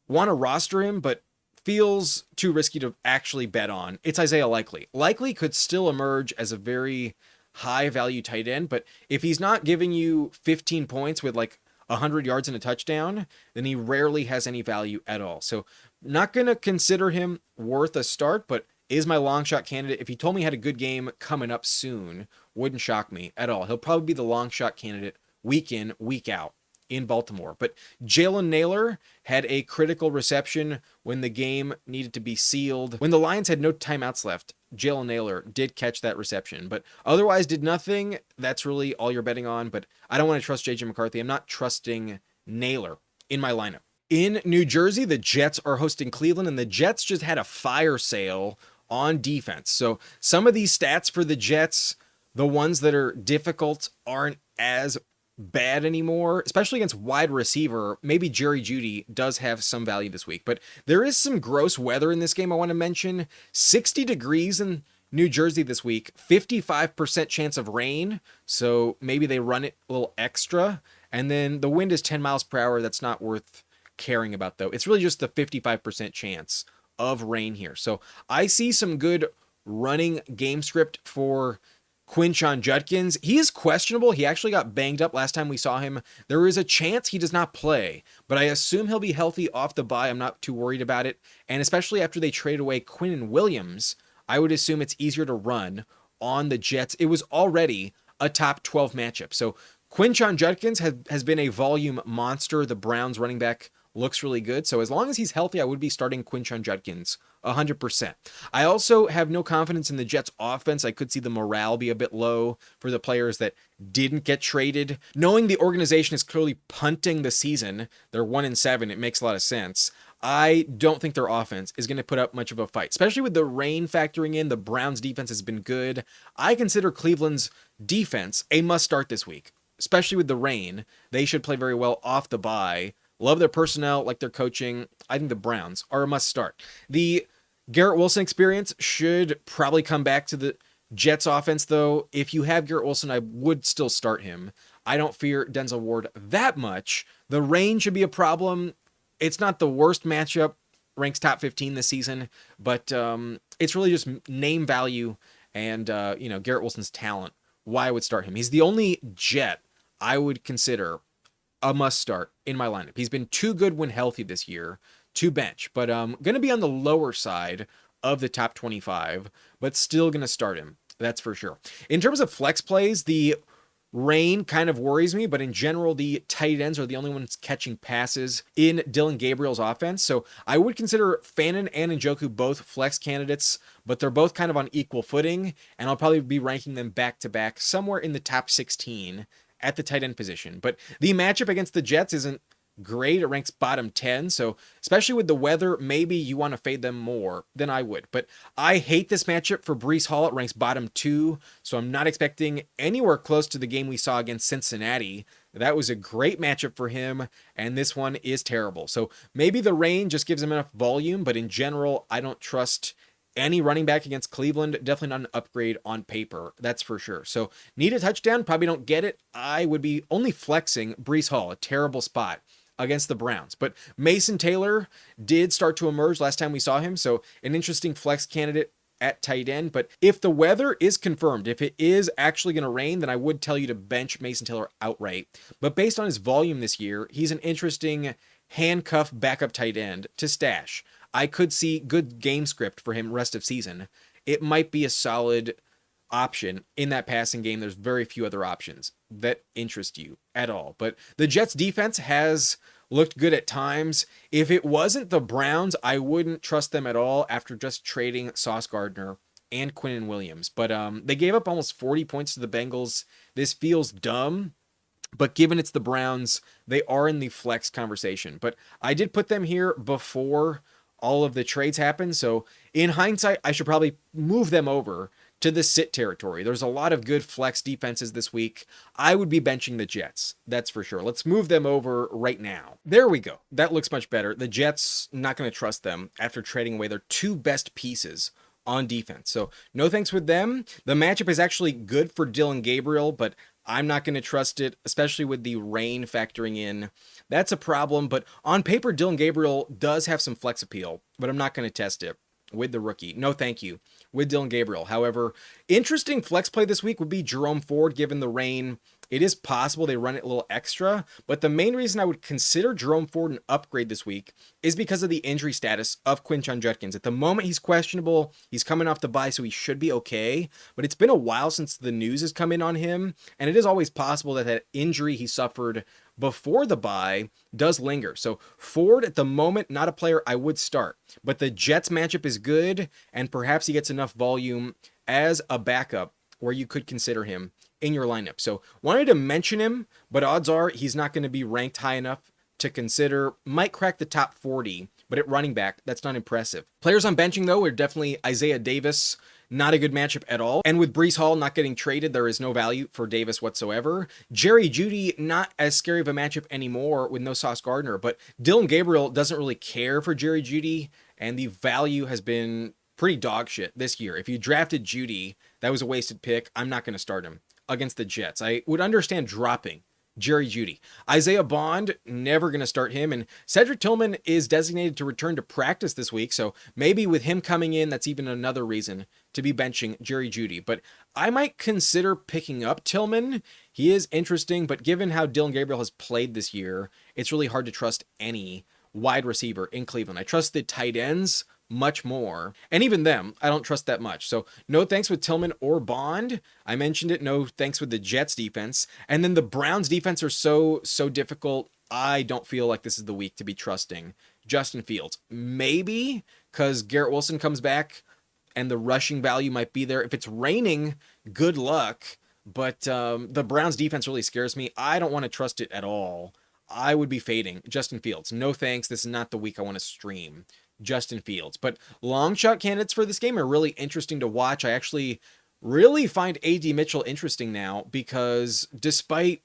want to roster him, but feels too risky to actually bet on. It's Isaiah Likely. Likely could still emerge as a very high value tight end, but if he's not giving you 15 points with like 100 yards and a touchdown, then he rarely has any value at all. So not going to consider him worth a start, but is my long shot candidate. If he told me he had a good game coming up soon, wouldn't shock me at all. He'll probably be the long shot candidate week in, week out in Baltimore. But Jalen Nailor had a critical reception when the game needed to be sealed. When the Lions had no timeouts left, Jalen Nailor did catch that reception, but otherwise did nothing. That's really all you're betting on, but I don't want to trust JJ McCarthy. I'm not trusting Nailor in my lineup. In New Jersey, the Jets are hosting Cleveland, and the Jets just had a fire sale on defense. So some of these stats for the Jets, the ones that are difficult, aren't as bad anymore, especially against wide receiver. Maybe Jerry Jeudy does have some value this week, but there is some gross weather in this game I want to mention. 60 degrees in New Jersey this week, 55% chance of rain, so maybe they run it a little extra, and then the wind is 10 miles per hour. That's not worth caring about, though. It's really just the 55% chance of rain here. So I see some good running game script for Quinshon Judkins. He is questionable. He actually got banged up last time we saw him. There is a chance he does not play, but I assume he'll be healthy off the bye. I'm not too worried about it. And especially after they trade away Quinnen Williams, I would assume it's easier to run on the Jets. It was already a top 12 matchup. So Quinshon Judkins has been a volume monster. The Browns running back looks really good. So as long as he's healthy, I would be starting Quinshon Judkins 100%. I also have no confidence in the Jets offense. I could see the morale be a bit low for the players that didn't get traded. Knowing the organization is clearly punting the season, they're 1-7, it makes a lot of sense. I don't think their offense is going to put up much of a fight, especially with the rain factoring in. The Browns defense has been good. I consider Cleveland's defense a must start this week, especially with the rain. They should play very well off the bye. Love their personnel, like their coaching. I think the Browns are a must start. The Garrett Wilson experience should probably come back to the Jets offense, though. If you have Garrett Wilson, I would still start him. I don't fear Denzel Ward that much. The rain should be a problem. It's not the worst matchup. Ranks top 15 this season, but it's really just name value and Garrett Wilson's talent. Why I would start him. He's the only Jet I would consider a must start in my lineup. He's been too good when healthy this year to bench, but going to be on the lower side of the top 25, but still going to start him. That's for sure. In terms of flex plays, the rain kind of worries me, but in general, the tight ends are the only ones catching passes in Dylan Gabriel's offense. So I would consider Fannin and Njoku both flex candidates, but they're both kind of on equal footing, and I'll probably be ranking them back to back somewhere in the top 16 at the tight end position. But the matchup against the Jets isn't grade. It ranks bottom 10. So especially with the weather, maybe you want to fade them more than I would. But I hate this matchup for Breece Hall. It ranks bottom 2. So I'm not expecting anywhere close to the game we saw against Cincinnati. That was a great matchup for him, and this one is terrible. So maybe the rain just gives him enough volume, but in general, I don't trust any running back against Cleveland. Definitely not an upgrade on paper, that's for sure. So need a touchdown, probably don't get it. I would be only flexing Breece Hall, a terrible spot against the Browns. But Mason Taylor did start to emerge last time we saw him, so an interesting flex candidate at tight end. But if the weather is confirmed, if it is actually going to rain, then I would tell you to bench Mason Taylor outright. But based on his volume this year, he's an interesting handcuff backup tight end to stash. I could see good game script for him rest of season. It might be a solid option in that passing game. There's very few other options that interest you at all. But the Jets defense has looked good at times. If it wasn't the Browns, I wouldn't trust them at all after just trading Sauce Gardner and Quinnen Williams. But they gave up almost 40 points to the Bengals. This feels dumb, but given it's the Browns, they are in the flex conversation. But I did put them here before all of the trades happened. So in hindsight, I should probably move them over to the sit territory. There's a lot of good flex defenses this week. I would be benching the Jets, that's for sure. Let's move them over right now. There we go. That looks much better. The Jets, not going to trust them after trading away their two best pieces on defense. So no thanks with them. The matchup is actually good for Dylan Gabriel, but I'm not going to trust it, especially with the rain factoring in. That's a problem, but on paper, Dylan Gabriel does have some flex appeal, but I'm not going to test it with the rookie. No, thank you with Dylan Gabriel. However, interesting flex play this week would be Jerome Ford, given the rain. It is possible they run it a little extra, but the main reason I would consider Jerome Ford an upgrade this week is because of the injury status of Quinton Judkins. At the moment, he's questionable. He's coming off the bye, so he should be okay, but it's been a while since the news has come in on him, and it is always possible that that injury he suffered before the bye does linger. So Ford at the moment, not a player I would start, but the Jets matchup is good, and perhaps he gets enough volume as a backup where you could consider him in your lineup. So wanted to mention him, but odds are he's not going to be ranked high enough to consider. Might crack the top 40, but at running back, that's not impressive. Players I'm benching though are definitely Isaiah Davis. Not a good matchup at all. And with Breece Hall not getting traded, there is no value for Davis whatsoever. Jerry Jeudy, not as scary of a matchup anymore with no Sauce Gardner, but Dylan Gabriel doesn't really care for Jerry Jeudy, and the value has been pretty dog shit this year. If you drafted Jeudy, that was a wasted pick. I'm not going to start him against the Jets. I would understand dropping Jerry Jeudy. Isaiah Bond, never going to start him. And Cedric Tillman is designated to return to practice this week. So maybe with him coming in, that's even another reason to be benching Jerry Jeudy. But I might consider picking up Tillman. He is interesting, but given how Dylan Gabriel has played this year, it's really hard to trust any wide receiver in Cleveland. I trust the tight ends much more, and even them I don't trust that much. So no thanks with Tillman or Bond. I mentioned it. No thanks with the Jets defense, and then the Browns defense are so difficult. I don't feel like this is the week to be trusting Justin Fields. Maybe because Garrett Wilson comes back and the rushing value might be there. If it's raining, good luck, but the Browns defense really scares me. I don't want to trust it at all. I would be fading Justin Fields. No thanks. This is not the week I want to stream Justin Fields. But long shot candidates for this game are really interesting to watch. I actually really find AD Mitchell interesting now because despite,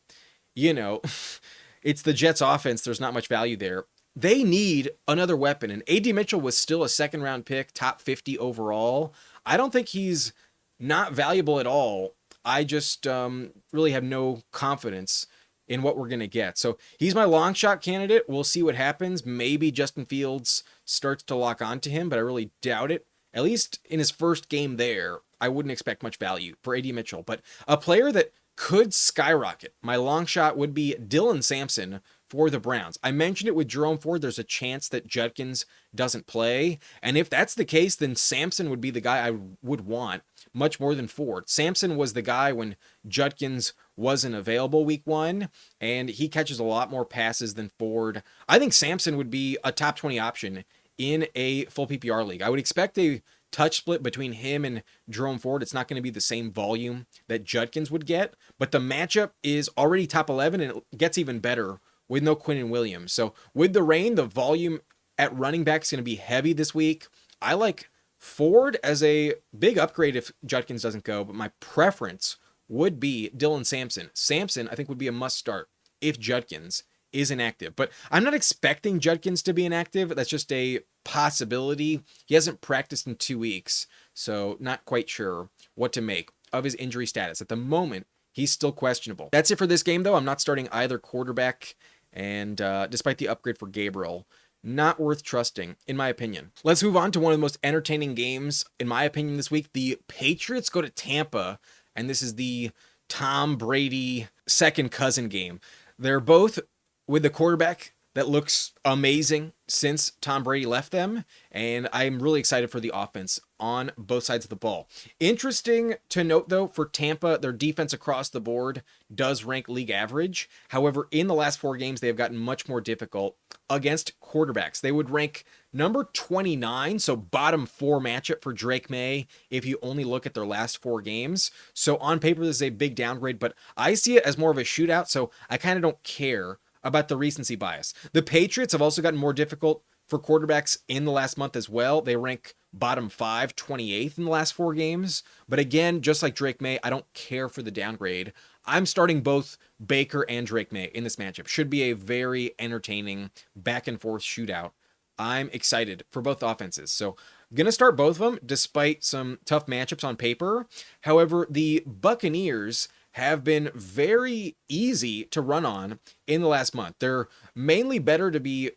it's the Jets offense, there's not much value there. They need another weapon, and AD Mitchell was still a second round pick, top 50 overall. I don't think he's not valuable at all. I just really have no confidence in what we're going to get. So he's my long shot candidate. We'll see what happens. Maybe Justin Fields starts to lock onto him, but I really doubt it. At least in his first game there, I wouldn't expect much value for AD Mitchell. But a player that could skyrocket, my long shot would be Dylan Sampson for the Browns. I mentioned it with Jerome Ford. There's a chance that Judkins doesn't play. And if that's the case, then Sampson would be the guy I would want much more than Ford. Sampson was the guy when Judkins wasn't available week 1, and he catches a lot more passes than Ford. I think Sampson would be a top 20 option in a full PPR league. I would expect a touch split between him and Jerome Ford. It's not going to be the same volume that Judkins would get, but the matchup is already top 11, and it gets even better with no Quinnen Williams. So with the rain, the volume at running back is going to be heavy this week. I like Ford as a big upgrade if Judkins doesn't go, but my preference would be Dylan Sampson. Sampson, I think, would be a must start if Judkins is inactive. But I'm not expecting Judkins to be inactive. That's just a possibility. He hasn't practiced in 2 weeks, so not quite sure what to make of his injury status. At the moment, he's still questionable. That's it for this game, though. I'm not starting either quarterback, and despite the upgrade for Gabriel, not worth trusting, in my opinion. Let's move on to one of the most entertaining games, in my opinion, this week. The Patriots go to Tampa, and this is the Tom Brady second cousin game. They're both with the quarterback that looks amazing since Tom Brady left them, and I'm really excited for the offense on both sides of the ball. Interesting to note, though, for Tampa, their defense across the board does rank league average. However, in the last 4 games, they have gotten much more difficult against quarterbacks. They would rank number 29, so bottom 4 matchup for Drake May if you only look at their last 4 games. So on paper, this is a big downgrade, but I see it as more of a shootout, so I kind of don't care about the recency bias. The Patriots have also gotten more difficult for quarterbacks in the last month as well. They rank bottom 5, 28th in the last 4 games. But again, just like Drake May, I don't care for the downgrade. I'm starting both Baker and Drake May in this matchup. Should be a very entertaining back and forth shootout. I'm excited for both offenses. So I'm going to start both of them despite some tough matchups on paper. However, the Buccaneers have been very easy to run on in the last month. They're mainly better to be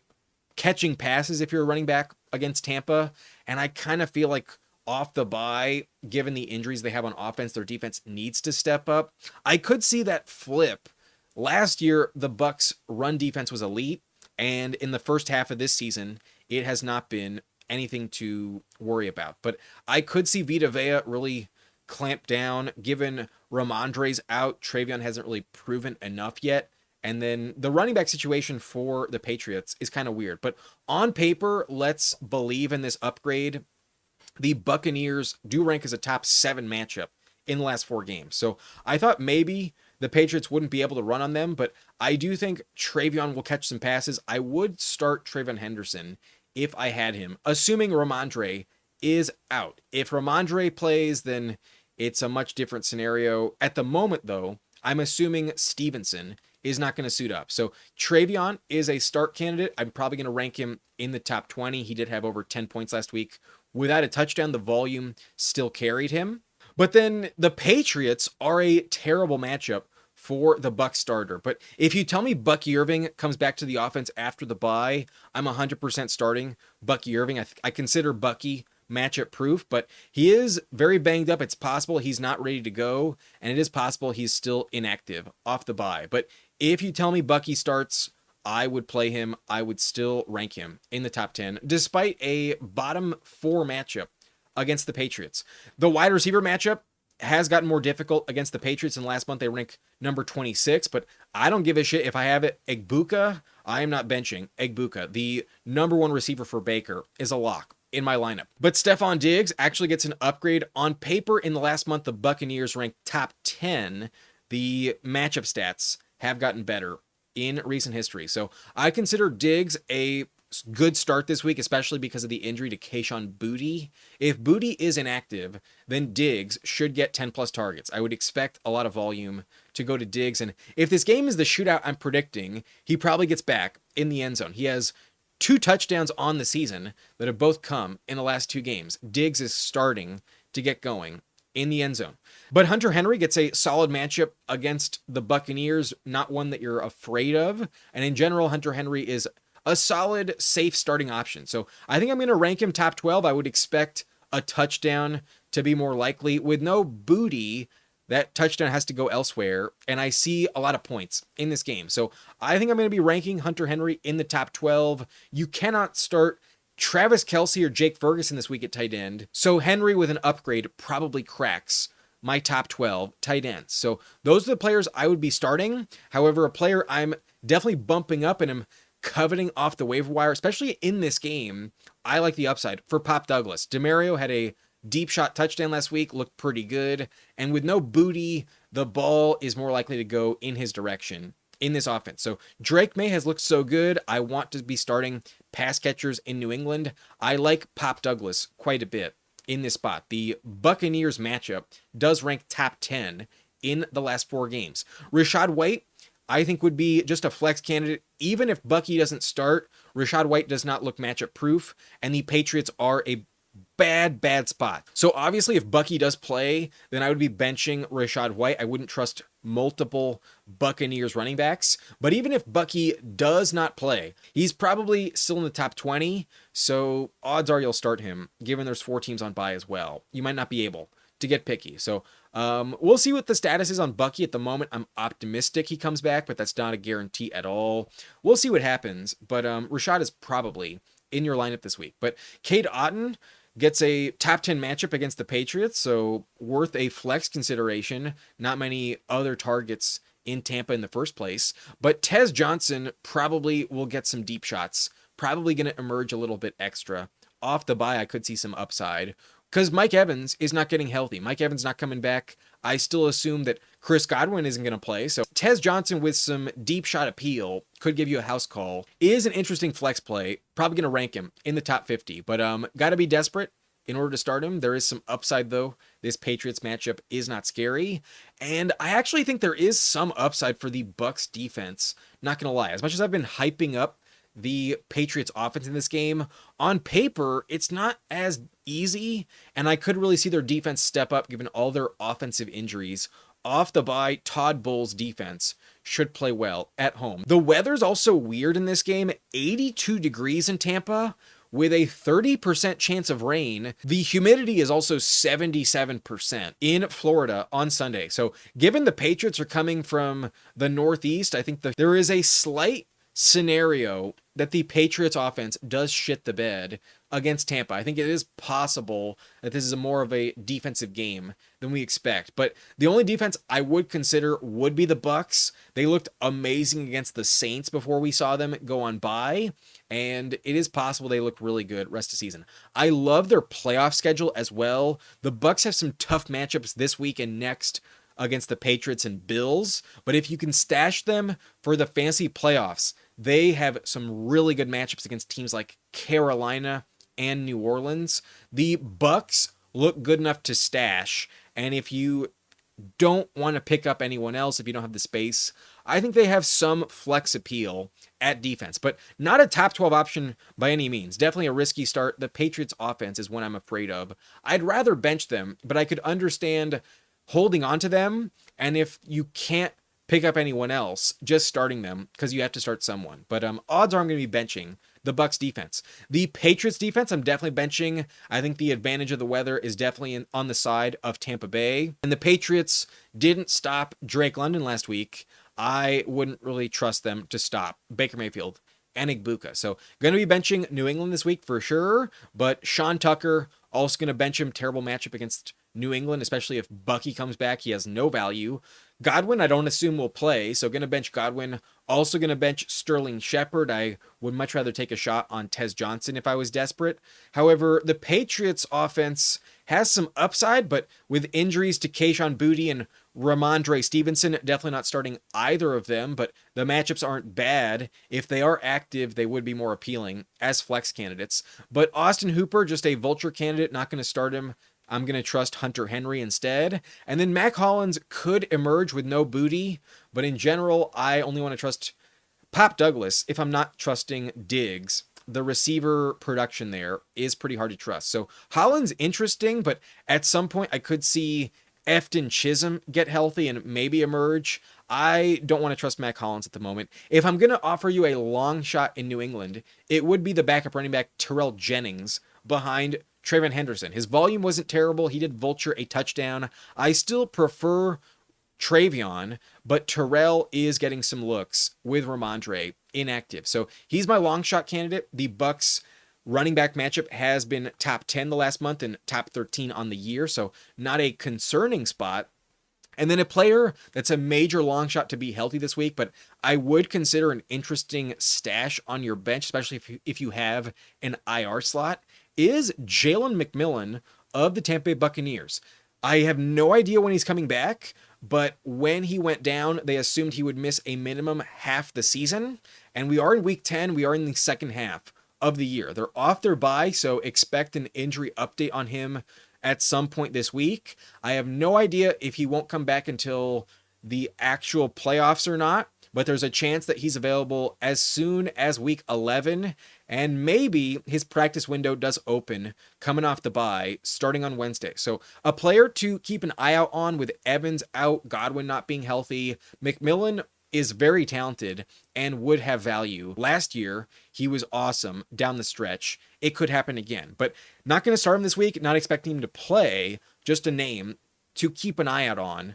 catching passes if you're a running back against Tampa, and I kind of feel like off the bye, given the injuries they have on offense, their defense needs to step up. I could see that flip. Last year, the Bucs' run defense was elite, and in the first half of this season, it has not been anything to worry about. But I could see Vita Vea really clamp down, given Ramondre's out. Travion hasn't really proven enough yet. And then the running back situation for the Patriots is kind of weird. But on paper, let's believe in this upgrade. The Buccaneers do rank as a top 7 matchup in the last 4 games. So I thought maybe the Patriots wouldn't be able to run on them, but I do think Travion will catch some passes. I would start Travion Henderson if I had him, assuming Ramondre is out. If Ramondre plays, then it's a much different scenario. At the moment, though, I'm assuming Stevenson is not going to suit up. So Travion is a start candidate. I'm probably going to rank him in the top 20. He did have over 10 points last week. Without a touchdown, the volume still carried him. But then the Patriots are a terrible matchup for the Bucs starter. But if you tell me Bucky Irving comes back to the offense after the bye, I'm 100% starting Bucky Irving. I consider Bucky matchup proof, but he is very banged up. It's possible he's not ready to go, and it is possible he's still inactive off the bye. But if you tell me Bucky starts, I would play him. I would still rank him in the top 10, despite a bottom 4 matchup against the Patriots. The wide receiver matchup has gotten more difficult against the Patriots. In last month, they ranked number 26, but I don't give a shit if I have it. Egbuka, I am not benching Egbuka. The number 1 receiver for Baker is a lock in my lineup. But Stephon Diggs actually gets an upgrade. On paper, in the last month, the Buccaneers ranked top 10. The matchup stats have gotten better in recent history. So I consider Diggs a good start this week, especially because of the injury to Kayshon Boutte. If Boutte is inactive, then Diggs should get 10 plus targets. I would expect a lot of volume to go to Diggs. And if this game is the shootout I'm predicting, he probably gets back in the end zone. He has 2 touchdowns on the season that have both come in the last 2 games. Diggs is starting to get going in the end zone. But Hunter Henry gets a solid matchup against the Buccaneers, not one that you're afraid of. And in general, Hunter Henry is a solid, safe starting option. So I think I'm going to rank him top 12. I would expect a touchdown to be more likely. With no Boutte, that touchdown has to go elsewhere, and I see a lot of points in this game. So I think I'm going to be ranking Hunter Henry in the top 12. You cannot start Travis Kelce or Jake Ferguson this week at tight end. So Henry with an upgrade probably cracks my top 12 tight ends. So those are the players I would be starting. However, a player I'm definitely bumping up and am coveting off the waiver wire, especially in this game, I like the upside for Pop Douglas. DeMario had a deep shot touchdown last week, looked pretty good. And with no Boutte, the ball is more likely to go in his direction in this offense. So Drake May has looked so good. I want to be starting pass catchers in New England. I like Pop Douglas quite a bit in this spot. The Buccaneers matchup does rank top 10 in the last 4 games. Rachaad White, I think, would be just a flex candidate. Even if Bucky doesn't start, Rachaad White does not look matchup proof, and the Patriots are a bad spot. So obviously if Bucky does play, then I would be benching Rachaad White. I wouldn't trust multiple Buccaneers running backs. But even if Bucky does not play, he's probably still in the top 20. So odds are you'll start him, given there's 4 teams on bye as well. You might not be able to get picky. So we'll see what the status is on Bucky. At the moment, I'm optimistic he comes back, but that's not a guarantee at all. We'll see what happens. But Rachaad is probably in your lineup this week. But Cade Otton gets a top 10 matchup against the Patriots, so worth a flex consideration. Not many other targets in Tampa in the first place, but Tez Johnson probably will get some deep shots, probably going to emerge a little bit extra. Off the bye, I could see some upside, because Mike Evans is not getting healthy. Mike Evans not coming back. I still assume that Chris Godwin isn't going to play, so Tez Johnson with some deep shot appeal could give you a house call. Is an interesting flex play. Probably going to rank him in the top 50, but got to be desperate in order to start him. There is some upside, though. This Patriots matchup is not scary, and I actually think there is some upside for the Bucs defense. Not going to lie. As much as I've been hyping up the Patriots offense in this game, on paper, it's not as easy, and I could really see their defense step up given all their offensive injuries. Off the bye, Todd Bowles' defense should play well at home. The weather's also weird in this game. 82 degrees in Tampa with a 30% chance of rain. The humidity is also 77% in Florida on Sunday. So given the Patriots are coming from the Northeast, I think there is a slight scenario that the Patriots offense does shit the bed against Tampa. I think it is possible that this is more of a defensive game than we expect. But the only defense I would consider would be the Bucs. They looked amazing against the Saints before we saw them go on bye, and it is possible they look really good rest of season. I love their playoff schedule as well. The Bucs have some tough matchups this week and next against the Patriots and Bills, but if you can stash them for the fantasy playoffs, they have some really good matchups against teams like Carolina and New Orleans. The Bucs look good enough to stash, and if you don't want to pick up anyone else, if you don't have the space, I think they have some flex appeal at defense, but not a top 12 option by any means. Definitely a risky start. The Patriots offense is one I'm afraid of. I'd rather bench them, but I could understand holding on to them, and if you can't pick up anyone else, just starting them because you have to start someone. But odds are I'm going to be benching the Bucs defense. The Patriots defense, I'm definitely benching. I think the advantage of the weather is definitely on the side of Tampa Bay. And the Patriots didn't stop Drake London last week. I wouldn't really trust them to stop Baker Mayfield and Igbuka. So going to be benching New England this week for sure. But Sean Tucker, also going to bench him. Terrible matchup against New England, especially if Bucky comes back. He has no value. Godwin, I don't assume will play, so going to bench Godwin. Also going to bench Sterling Shepard. I would much rather take a shot on Tez Johnson if I was desperate. However, the Patriots offense has some upside, but with injuries to Kayshon Boutte and Ramondre Stevenson, definitely not starting either of them, but the matchups aren't bad. If they are active, they would be more appealing as flex candidates. But Austin Hooper, just a vulture candidate, not going to start him. I'm going to trust Hunter Henry instead. And then Mac Hollins could emerge with no Boutte, but in general, I only want to trust Pop Douglas if I'm not trusting Diggs. The receiver production there is pretty hard to trust. So Hollins interesting, but at some point I could see Efton Chisholm get healthy and maybe emerge. I don't want to trust Mac Hollins at the moment. If I'm going to offer you a long shot in New England, it would be the backup running back Terrell Jennings behind Trayvon Henderson. His volume wasn't terrible. He did vulture a touchdown. I still prefer Travion, but Terrell is getting some looks with Ramondre inactive. So he's my long shot candidate. The Bucs running back matchup has been top 10 the last month and top 13 on the year, so not a concerning spot. And then a player that's a major long shot to be healthy this week, but I would consider an interesting stash on your bench, especially if you have an IR slot, is Jalen McMillan of the Tampa Bay Buccaneers. I have no idea when he's coming back, but when he went down, they assumed he would miss a minimum half the season. And we are in week 10. We are in the second half of the year. They're off their bye, so expect an injury update on him at some point this week. I have no idea if he won't come back until the actual playoffs or not, but there's a chance that he's available as soon as week 11, and maybe his practice window does open coming off the bye starting on Wednesday. So a player to keep an eye out on with Evans out, Godwin not being healthy. McMillan is very talented and would have value. Last year, he was awesome down the stretch. It could happen again, but not going to start him this week, not expecting him to play, just a name to keep an eye out on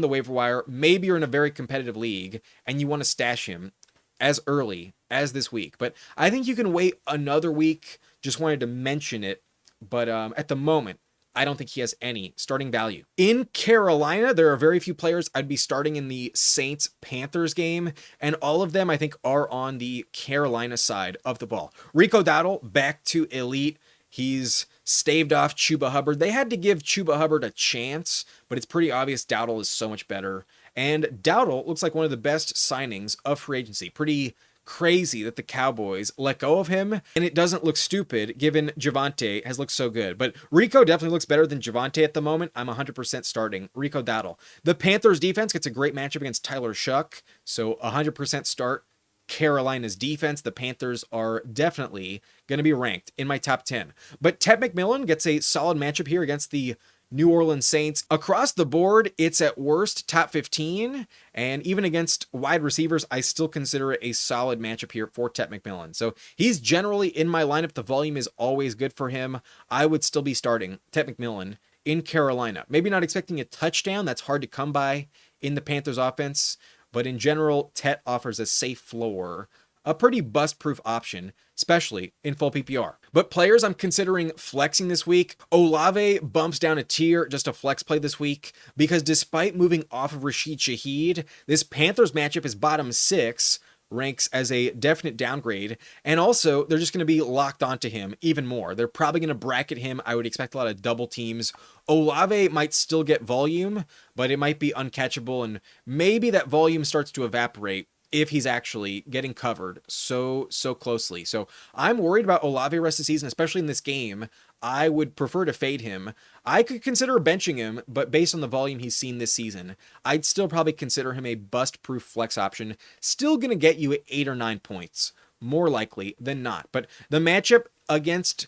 the waiver wire. Maybe you're in a very competitive league and you want to stash him as early as this week, but I think you can wait another week. Just wanted to mention it, but at the moment, I don't think he has any starting value. In Carolina, there are very few players I'd be starting in the Saints-Panthers game, and all of them I think are on the Carolina side of the ball. Rico Dowdle back to elite. He's staved off Chuba Hubbard. They had to give Chuba Hubbard a chance, but it's pretty obvious Dowdle is so much better. And Dowdle looks like one of the best signings of free agency. Pretty crazy that the Cowboys let go of him, and it doesn't look stupid given Javonte has looked so good. But Rico definitely looks better than Javonte at the moment. I'm 100% starting Rico Dowdle. The Panthers defense gets a great matchup against Tyler Shuck, so 100% start Carolina's defense. The Panthers are definitely going to be ranked in my top 10. But Ted McMillan gets a solid matchup here against the New Orleans Saints. Across the board, it's at worst top 15, and even against wide receivers, I still consider it a solid matchup here for Ted McMillan. So he's generally in my lineup. The volume is always good for him. I would still be starting Ted McMillan in Carolina. Maybe not expecting a touchdown. That's hard to come by in the Panthers offense, but in general, Tet offers a safe floor, a pretty bust-proof option, especially in full PPR. But players I'm considering flexing this week, Olave bumps down a tier, just a flex play this week, because despite moving off of Rashid Shaheed, this Panthers matchup is bottom 6, ranks as a definite downgrade, and also they're just going to be locked onto him even more. They're probably going to bracket him. I would expect a lot of double teams. Olave might still get volume, but it might be uncatchable, and maybe that volume starts to evaporate if he's actually getting covered so closely. So I'm worried about Olave rest of the season, especially in this game. I would prefer to fade him. I could consider benching him, but based on the volume he's seen this season, I'd still probably consider him a bust-proof flex option. Still going to get you 8 or 9 points, more likely than not. But the matchup against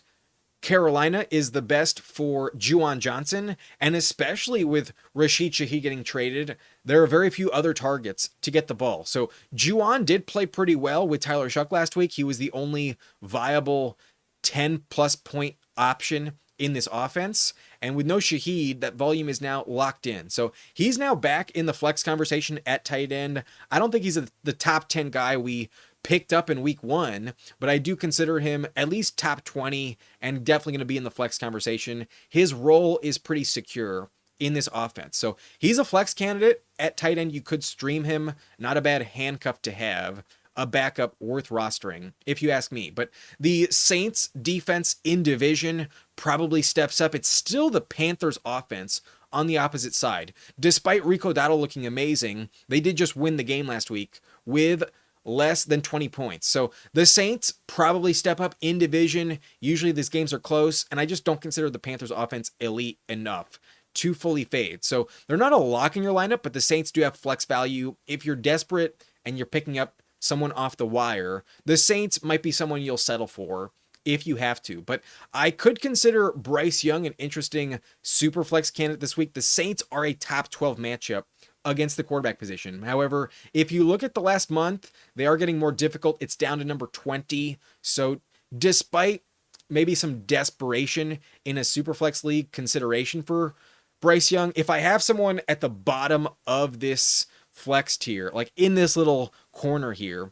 Carolina is the best for Juwan Johnson, and especially with Rashid Shaheed getting traded, there are very few other targets to get the ball. So Juwan did play pretty well with Tyler Shuck last week. He was the only viable 10-plus point option in this offense, and with no Shaheed, that volume is now locked in. So he's now back in the flex conversation at tight end. I don't think he's the top 10 guy we picked up in week 1, but I do consider him at least top 20 and definitely going to be in the flex conversation. His role is pretty secure in this offense. So he's a flex candidate at tight end. You could stream him. Not a bad handcuff to have. A backup worth rostering, if you ask me. But the Saints defense in division probably steps up. It's still the Panthers offense on the opposite side. Despite Rico Dowdle looking amazing, they did just win the game last week with less than 20 points. So the Saints probably step up in division. Usually these games are close, and I just don't consider the Panthers offense elite enough to fully fade. So they're not a lock in your lineup, but the Saints do have flex value. If you're desperate and you're picking up someone off the wire, the Saints might be someone you'll settle for if you have to. But I could consider Bryce Young an interesting super flex candidate this week. The Saints are a top 12 matchup against the quarterback position. However, if you look at the last month, they are getting more difficult. It's down to number 20. So despite maybe some desperation in a superflex league consideration for Bryce Young, if I have someone at the bottom of this flex tier, like in this little corner here,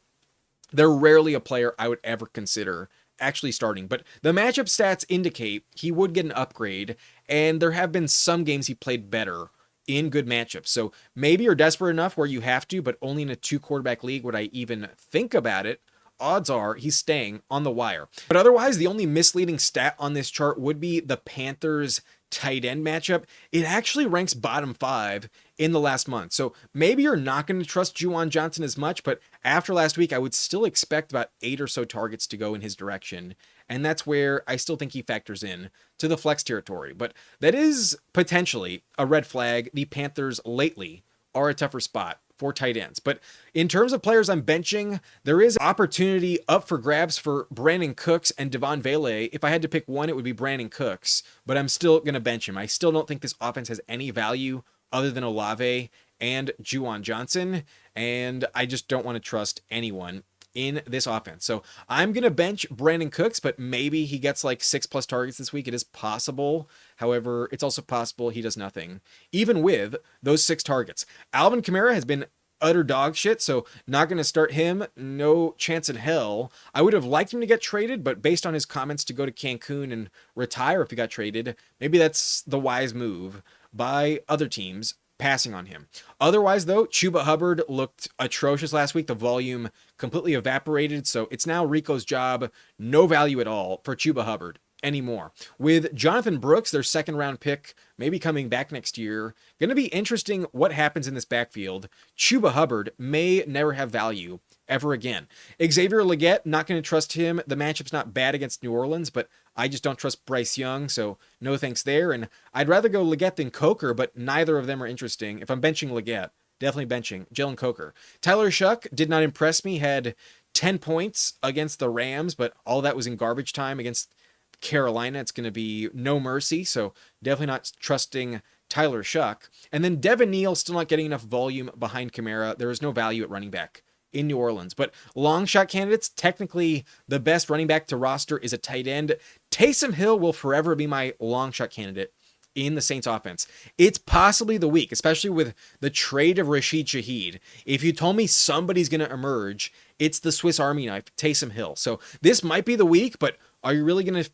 they're rarely a player I would ever consider actually starting. But the matchup stats indicate he would get an upgrade, and there have been some games he played better in good matchups. So maybe you're desperate enough where you have to, but only in a 2-quarterback league would I even think about it. Odds are he's staying on the wire. But otherwise, the only misleading stat on this chart would be the Panthers tight end matchup, it actually ranks bottom 5 in the last month. So maybe you're not going to trust Juwan Johnson as much, but after last week, I would still expect about 8 or so targets to go in his direction. And that's where I still think he factors in to the flex territory. But that is potentially a red flag. The Panthers lately are a tougher spot for tight ends. But in terms of players I'm benching, there is opportunity up for grabs for Brandon Cooks and Devon Vele. If I had to pick one, it would be Brandon Cooks, but I'm still going to bench him. I still don't think this offense has any value other than Olave and Juwan Johnson, and I just don't want to trust anyone in this offense. So I'm going to bench Brandon Cooks, but maybe he gets like 6+ targets this week. It is possible. However, it's also possible he does nothing, even with those 6 targets. Alvin Kamara has been utter dog shit, so not going to start him. No chance in hell. I would have liked him to get traded, but based on his comments to go to Cancun and retire if he got traded, maybe that's the wise move by other teams passing on him. Otherwise, though, Chuba Hubbard looked atrocious last week. The volume completely evaporated, so it's now Rico's job. No value at all for Chuba Hubbard anymore. With Jonathan Brooks, their second-round pick, maybe coming back next year, going to be interesting what happens in this backfield. Chuba Hubbard may never have value ever again. Xavier Legette, not going to trust him. The matchup's not bad against New Orleans, but I just don't trust Bryce Young, so no thanks there. And I'd rather go Legette than Coker, but neither of them are interesting. If I'm benching Legette, definitely benching Jalen Coker. Tyler Shuck did not impress me, had 10 points against the Rams, but all that was in garbage time against Carolina. It's going to be no mercy, so definitely not trusting Tyler Shuck. And then Devin Neal still not getting enough volume behind Kamara. There is no value at running back in New Orleans. But long shot candidates, technically the best running back to roster is a tight end. Taysom Hill will forever be my long shot candidate in the Saints offense. It's possibly the week, especially with the trade of Rashid Shaheed. If you told me somebody's going to emerge, it's the Swiss Army knife, Taysom Hill. So this might be the week, but are you really going to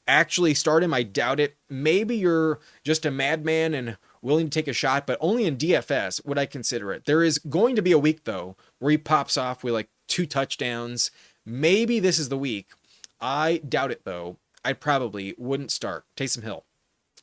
actually start him? I doubt it. Maybe you're just a madman and willing to take a shot, but only in DFS would I consider it. There is going to be a week, though, where he pops off with like 2 touchdowns. Maybe this is the week. I doubt it, though. I probably wouldn't start Taysom Hill.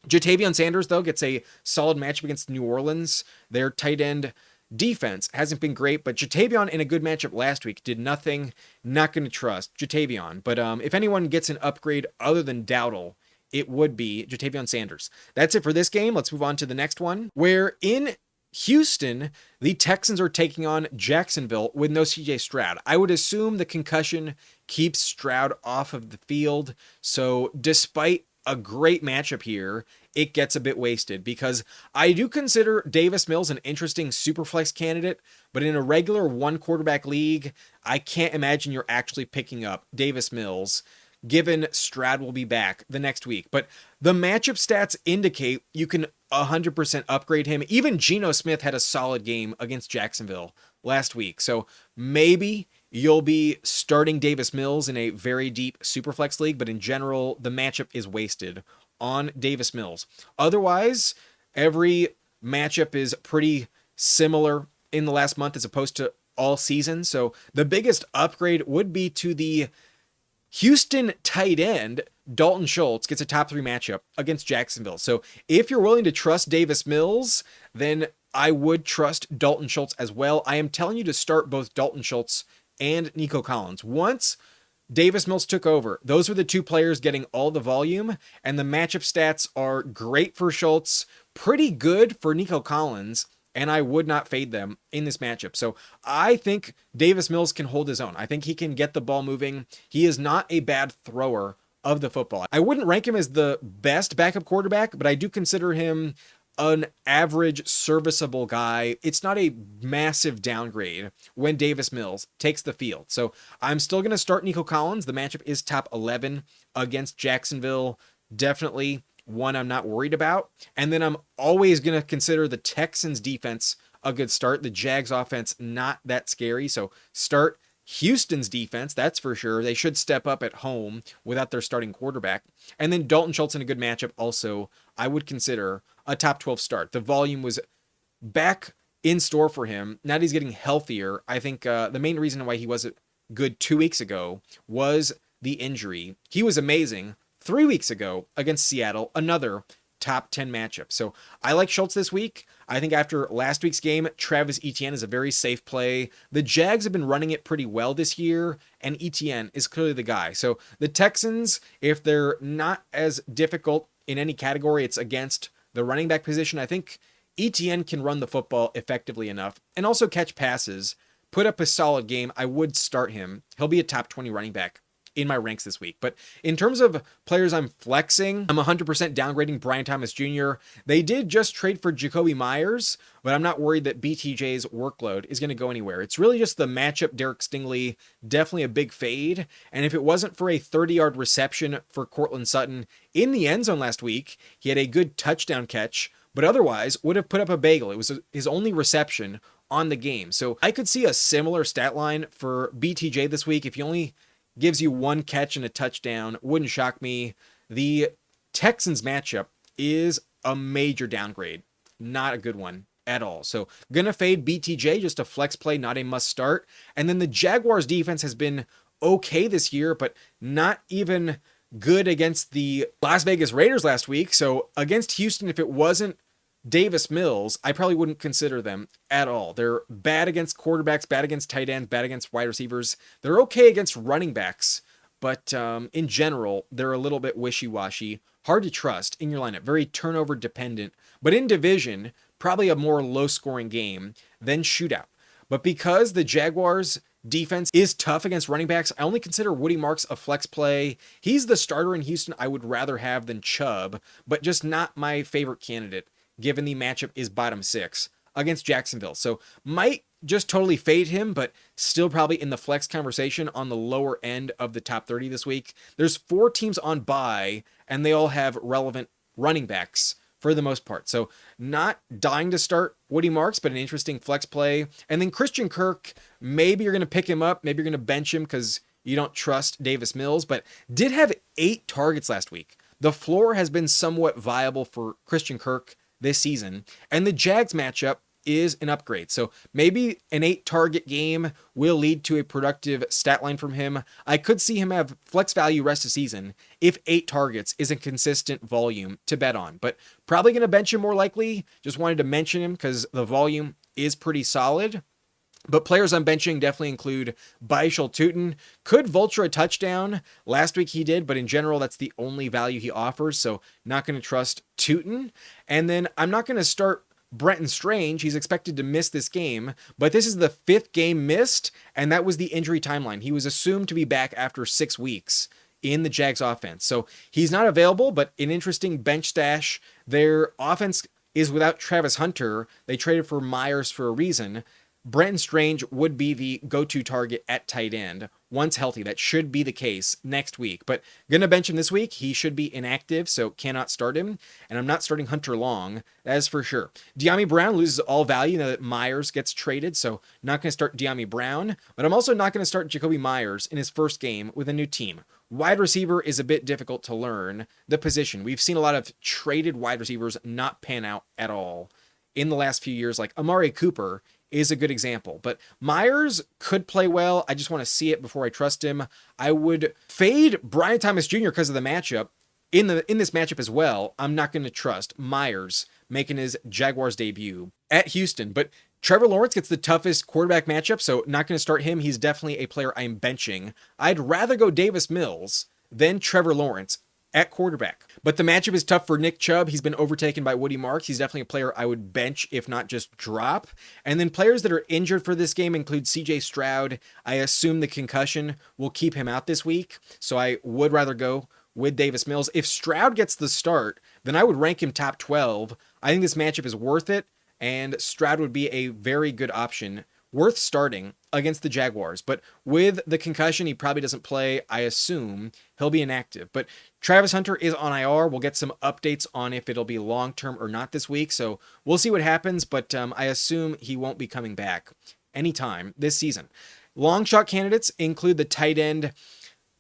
Jatavion Sanders, though, gets a solid matchup against New Orleans. Their tight end defense hasn't been great, but Jatavion in a good matchup last week did nothing. Not going to trust Jatavion. But if anyone gets an upgrade other than Dowdle, it would be Jatavion Sanders. That's it for this game. Let's move on to the next one, where in Houston, the Texans are taking on Jacksonville with no CJ Stroud. I would assume the concussion keeps Stroud off of the field. So despite a great matchup here, it gets a bit wasted because I do consider Davis Mills an interesting superflex candidate, but in a regular 1-quarterback league, I can't imagine you're actually picking up Davis Mills given Stroud will be back the next week. But the matchup stats indicate you can 100% upgrade him. Even Geno Smith had a solid game against Jacksonville last week. So maybe you'll be starting Davis Mills in a very deep superflex league, but in general, the matchup is wasted on Davis Mills. Otherwise, every matchup is pretty similar in the last month as opposed to all season. So the biggest upgrade would be to the Houston tight end. Dalton Schultz gets a top 3 matchup against Jacksonville. So if you're willing to trust Davis Mills, then I would trust Dalton Schultz as well. I am telling you to start both Dalton Schultz and Nico Collins. Once Davis Mills took over, those were the 2 players getting all the volume, and the matchup stats are great for Schultz, pretty good for Nico Collins, and I would not fade them in this matchup. So I think Davis Mills can hold his own. I think he can get the ball moving. He is not a bad thrower of the football. I wouldn't rank him as the best backup quarterback, but I do consider him an average serviceable guy. It's not a massive downgrade when Davis Mills takes the field. So I'm still going to start Nico Collins. The matchup is top 11 against Jacksonville. Definitely one I'm not worried about. And then I'm always going to consider the Texans defense a good start. The Jags offense, not that scary. So start Houston's defense, that's for sure. They should step up at home without their starting quarterback. And then Dalton Schultz in a good matchup also, I would consider a top 12 start. The volume was back in store for him. Now that he's getting healthier, I think the main reason why he wasn't good 2 weeks ago was the injury. He was amazing 3 weeks ago against Seattle, another top 10 matchup. So I like Schultz this week. I think after last week's game, Travis Etienne is a very safe play. The Jags have been running it pretty well this year, and Etienne is clearly the guy. So the Texans, if they're not as difficult in any category, it's against the running back position. I think Etienne can run the football effectively enough and also catch passes, put up a solid game. I would start him. He'll be a top 20 running back in my ranks this week. But in terms of players I'm flexing, I'm 100% downgrading Brian Thomas Jr. They did just trade for Jacoby Myers, but I'm not worried that BTJ's workload is going to go anywhere. It's really just the matchup. Derek Stingley, definitely a big fade. And if it wasn't for a 30-yard reception for Cortland Sutton in the end zone last week, he had a good touchdown catch, but otherwise would have put up a bagel. It was his only reception on the game. So I could see a similar stat line for BTJ this week. If he only gives you one catch and a touchdown, wouldn't shock me. The Texans matchup is a major downgrade. Not a good one at all. So gonna fade BTJ, just a flex play, not a must start. And then the Jaguars defense has been okay this year, but not even good against the Las Vegas Raiders last week. So against Houston, if it wasn't Davis Mills, I probably wouldn't consider them at all. They're bad against quarterbacks, bad against tight ends, bad against wide receivers. They're okay against running backs, but in general, they're a little bit wishy-washy, hard to trust in your lineup, very turnover dependent. But in division, probably a more low-scoring game than shootout. But because the Jaguars defense is tough against running backs, I only consider Woody Marks a flex play. He's the starter in Houston I would rather have than Chubb, but just not my favorite candidate, given the matchup is bottom 6 against Jacksonville. So might just totally fade him, but still probably in the flex conversation on the lower end of the top 30 this week. There's 4 teams on bye, and they all have relevant running backs for the most part. So not dying to start Woody Marks, but an interesting flex play. And then Christian Kirk, maybe you're going to pick him up. Maybe you're going to bench him because you don't trust Davis Mills, but did have 8 targets last week. The floor has been somewhat viable for Christian Kirk this season, and the Jags matchup is an upgrade. So maybe an 8-target game will lead to a productive stat line from him. I could see him have flex value rest of season if 8 targets is a consistent volume to bet on, but probably going to bench him more likely. Just wanted to mention him because the volume is pretty solid. But players I'm benching definitely include Baishal Tutin. Could vulture a touchdown. Last week he did, but in general, that's the only value he offers. So not going to trust Tutin. And then I'm not going to start Brenton Strange. He's expected to miss this game, but this is the 5th game missed, and that was the injury timeline. He was assumed to be back after 6 weeks in the Jags offense. So he's not available, but an interesting bench stash. Their offense is without Travis Hunter. They traded for Myers for a reason. Brenton Strange would be the go-to target at tight end once healthy. That should be the case next week, but gonna bench him this week. He should be inactive, so cannot start him, and I'm not starting Hunter Long, that is for sure. De'Ami Brown loses all value now that Myers gets traded, so not gonna start De'Ami Brown, but I'm also not gonna start Jacoby Myers in his first game with a new team. Wide receiver is a bit difficult to learn the position. We've seen a lot of traded wide receivers not pan out at all in the last few years, like Amari Cooper is a good example, but Myers could play well. I just want to see it before I trust him. I would fade Brian Thomas Jr. because of the matchup. In this matchup as well, I'm not going to trust Myers making his Jaguars debut at Houston, but Trevor Lawrence gets the toughest quarterback matchup, so not going to start him. He's definitely a player I'm benching. I'd rather go Davis Mills than Trevor Lawrence at quarterback. But the matchup is tough for Nick Chubb. He's been overtaken by Woody Marks. He's definitely a player I would bench, if not just drop. And then players that are injured for this game include CJ Stroud. I assume the concussion will keep him out this week, so I would rather go with Davis Mills. If Stroud gets the start, then I would rank him top 12. I think this matchup is worth it, and Stroud would be a very good option, worth starting against the Jaguars. But with the concussion, he probably doesn't play. I assume he'll be inactive. But Travis Hunter is on IR. We'll get some updates on if it'll be long-term or not this week. So we'll see what happens, but I assume he won't be coming back anytime this season. Long shot candidates include the tight end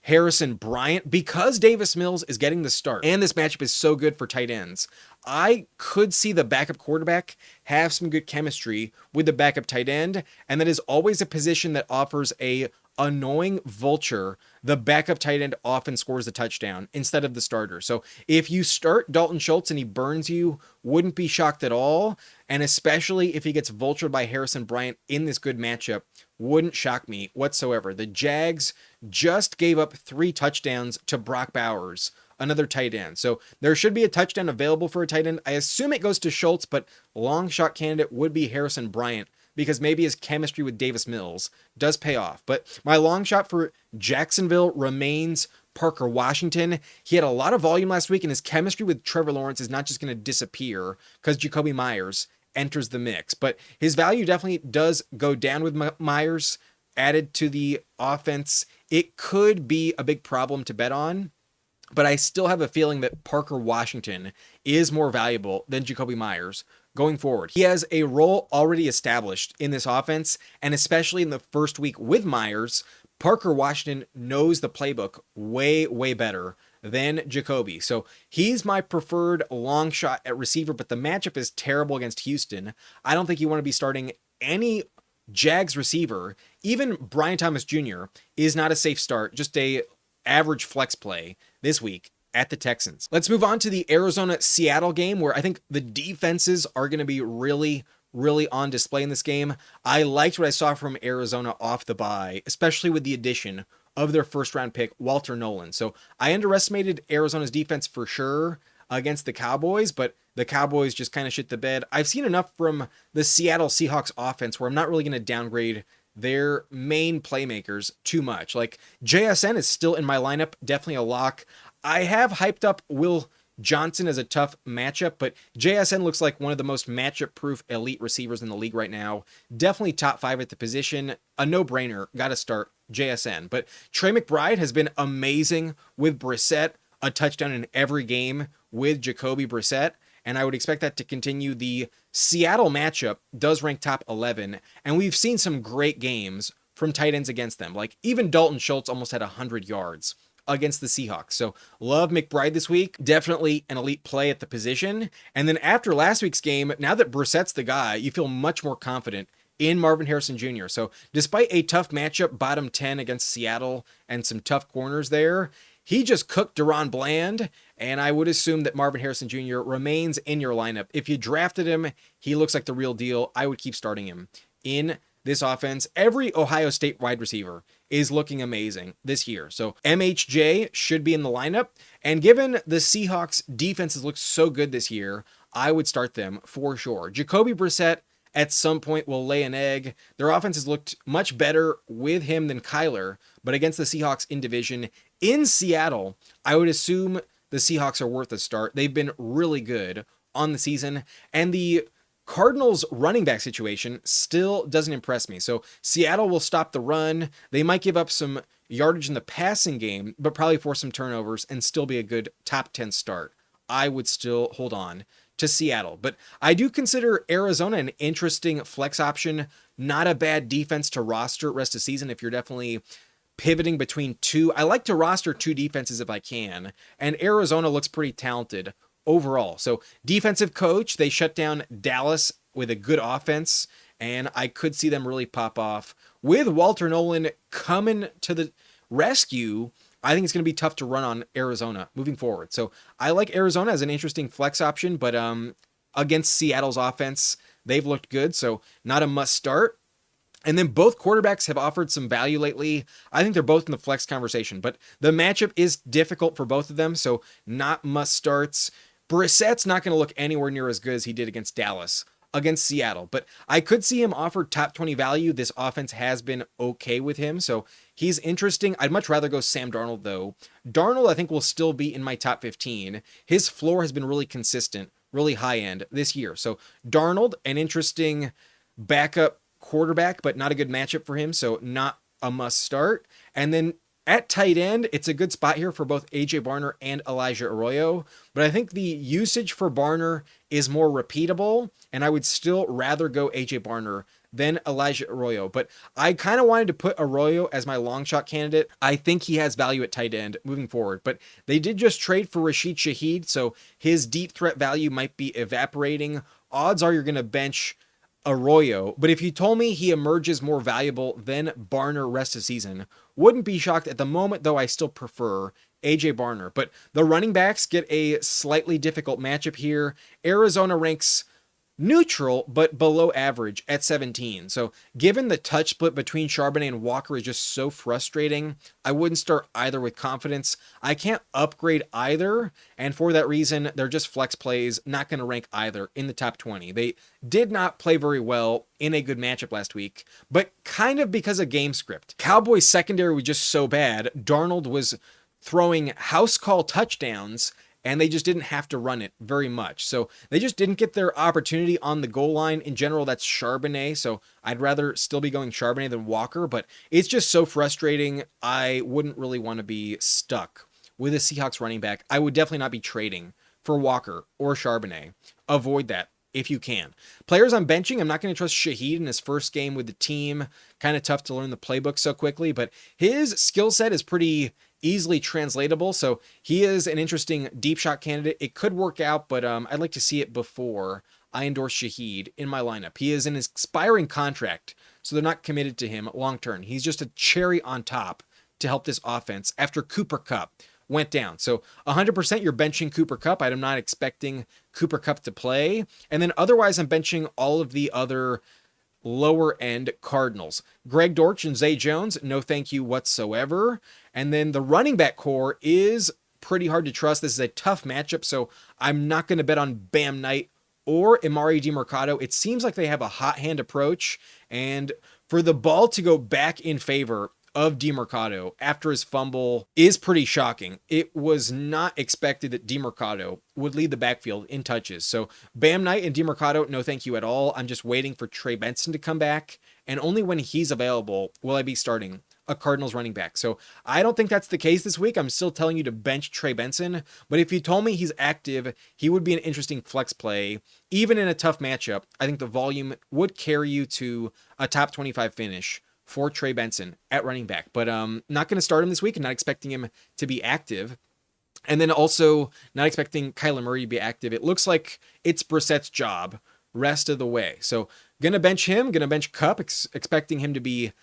Harrison Bryant. Because Davis Mills is getting the start and this matchup is so good for tight ends, I could see the backup quarterback have some good chemistry with the backup tight end, and that is always a position that offers a annoying vulture, the backup tight end often scores the touchdown instead of the starter. So if you start Dalton Schultz and he burns you, wouldn't be shocked at all. And especially if he gets vultured by Harrison Bryant in this good matchup, wouldn't shock me whatsoever. The Jags just gave up 3 touchdowns to Brock Bowers, another tight end. So there should be a touchdown available for a tight end. I assume it goes to Schultz, but long shot candidate would be Harrison Bryant, because maybe his chemistry with Davis Mills does pay off. But my long shot for Jacksonville remains Parker Washington. He had a lot of volume last week, and his chemistry with Trevor Lawrence is not just going to disappear because Jacoby Myers enters the mix. But his value definitely does go down with Myers added to the offense. It could be a big problem to bet on, but I still have a feeling that Parker Washington is more valuable than Jacoby Myers going forward. He has a role already established in this offense, and especially in the first week with Myers, Parker Washington knows the playbook way, way better than Jacoby. So he's my preferred long shot at receiver, but the matchup is terrible against Houston. I don't think you want to be starting any Jags receiver. Even Brian Thomas Jr. is not a safe start, just a average flex play this week at the Texans. Let's move on to the Arizona-Seattle game, where I think the defenses are going to be really on display in this game. I liked what I saw from Arizona off the bye, especially with the addition of their first round pick, Walter Nolan. So I underestimated Arizona's defense for sure against the Cowboys, but the Cowboys just kind of shit the bed. I've seen enough from the Seattle Seahawks offense where I'm not really going to downgrade their main playmakers too much. Like JSN is still in my lineup, definitely a lock. I have hyped up Will Johnson as a tough matchup, but JSN looks like one of the most matchup-proof elite receivers in the league right now. Definitely top 5 at the position. A no-brainer. Got to start JSN. But Trey McBride has been amazing with Brissett. A touchdown in every game with Jacoby Brissett, and I would expect that to continue. The Seattle matchup does rank top 11, and we've seen some great games from tight ends against them. Like even Dalton Schultz almost had 100 yards against the Seahawks. So love McBride this week. Definitely an elite play at the position. And then after last week's game, now that Brissett's the guy, you feel much more confident in Marvin Harrison Jr. So despite a tough matchup, bottom 10 against Seattle and some tough corners there, he just cooked Deron Bland, and I would assume that Marvin Harrison Jr. remains in your lineup. If you drafted him, he looks like the real deal. I would keep starting him in this offense. Every Ohio State wide receiver is looking amazing this year. So MHJ should be in the lineup. And given the Seahawks defenses look so good this year, I would start them for sure. Jacoby Brissett at some point will lay an egg. Their offense has looked much better with him than Kyler, but against the Seahawks in division in Seattle, I would assume the Seahawks are worth a start. They've been really good on the season, and the Cardinals running back situation still doesn't impress me. So Seattle will stop the run. They might give up some yardage in the passing game, but probably force some turnovers and still be a good top 10 start. I would still hold on to Seattle, but I do consider Arizona an interesting flex option. Not a bad defense to roster rest of season if you're definitely pivoting between two. I like to roster 2 defenses if I can, and Arizona looks pretty talented overall. So defensive coach, they shut down Dallas with a good offense, and I could see them really pop off. With Walter Nolan coming to the rescue, I think it's going to be tough to run on Arizona moving forward. So I like Arizona as an interesting flex option, but against Seattle's offense, they've looked good, so not a must start. And then both quarterbacks have offered some value lately. I think they're both in the flex conversation, but the matchup is difficult for both of them, so not must starts. Brissett's not going to look anywhere near as good as he did against Dallas, against Seattle, but I could see him offered top 20 value. This offense has been okay with him, so he's interesting. I'd much rather go Sam Darnold, though. Darnold, I think, will still be in my top 15. His floor has been really consistent, really high end this year. So Darnold, an interesting backup quarterback, but not a good matchup for him, so not a must start. And then at tight end, it's a good spot here for both AJ Barner and Elijah Arroyo, but I think the usage for Barner is more repeatable, and I would still rather go AJ Barner than Elijah Arroyo, but I kind of wanted to put Arroyo as my long shot candidate. I think he has value at tight end moving forward, but they did just trade for Rashid Shaheed, so his deep threat value might be evaporating. Odds are you're going to bench Arroyo, but if you told me he emerges more valuable than Barner rest of season, wouldn't be shocked at the moment, though I still prefer AJ Barner. But the running backs get a slightly difficult matchup here. Arizona ranks neutral, but below average at 17. So given the touch split between Charbonnet and Walker is just so frustrating, I wouldn't start either with confidence. I can't upgrade either, and for that reason, they're just flex plays, not going to rank either in the top 20. They did not play very well in a good matchup last week, but kind of because of game script. Cowboys secondary was just so bad. Darnold was throwing house call touchdowns, and they just didn't have to run it very much. So they just didn't get their opportunity on the goal line. In general, that's Charbonnet. So I'd rather still be going Charbonnet than Walker, but it's just so frustrating. I wouldn't really want to be stuck with a Seahawks running back. I would definitely not be trading for Walker or Charbonnet. Avoid that if you can. Players I'm benching, I'm not going to trust Shaheed in his first game with the team. Kind of tough to learn the playbook so quickly, but his skill set is pretty easily translatable, so he is an interesting deep shot candidate. It could work out, but I'd like to see it before I endorse Shaheed in my lineup. He is an expiring contract, so they're not committed to him long term. He's just a cherry on top to help this offense after Cooper Kupp went down. So 100% you're benching Cooper Kupp. I'm not expecting Cooper Kupp to play. And then otherwise I'm benching all of the other lower end Cardinals. Greg Dortch and Zay Jones, no thank you whatsoever. And then the running back core is pretty hard to trust. This is a tough matchup, so I'm not going to bet on Bam Knight or Emari DeMercado. It seems like they have a hot hand approach, and for the ball to go back in favor of DeMercado after his fumble is pretty shocking. It was not expected that DeMercado would lead the backfield in touches. So Bam Knight and DeMercado, no thank you at all. I'm just waiting for Trey Benson to come back, and only when he's available will I be starting a Cardinals running back. So I don't think that's the case this week. I'm still telling you to bench Trey Benson, but if you told me he's active, he would be an interesting flex play. Even in a tough matchup, I think the volume would carry you to a top 25 finish for Trey Benson at running back, but not going to start him this week and not expecting him to be active. And then also not expecting Kyler Murray to be active. It looks like it's Brissett's job rest of the way. So going to bench him, going to bench Kupp, expecting him to be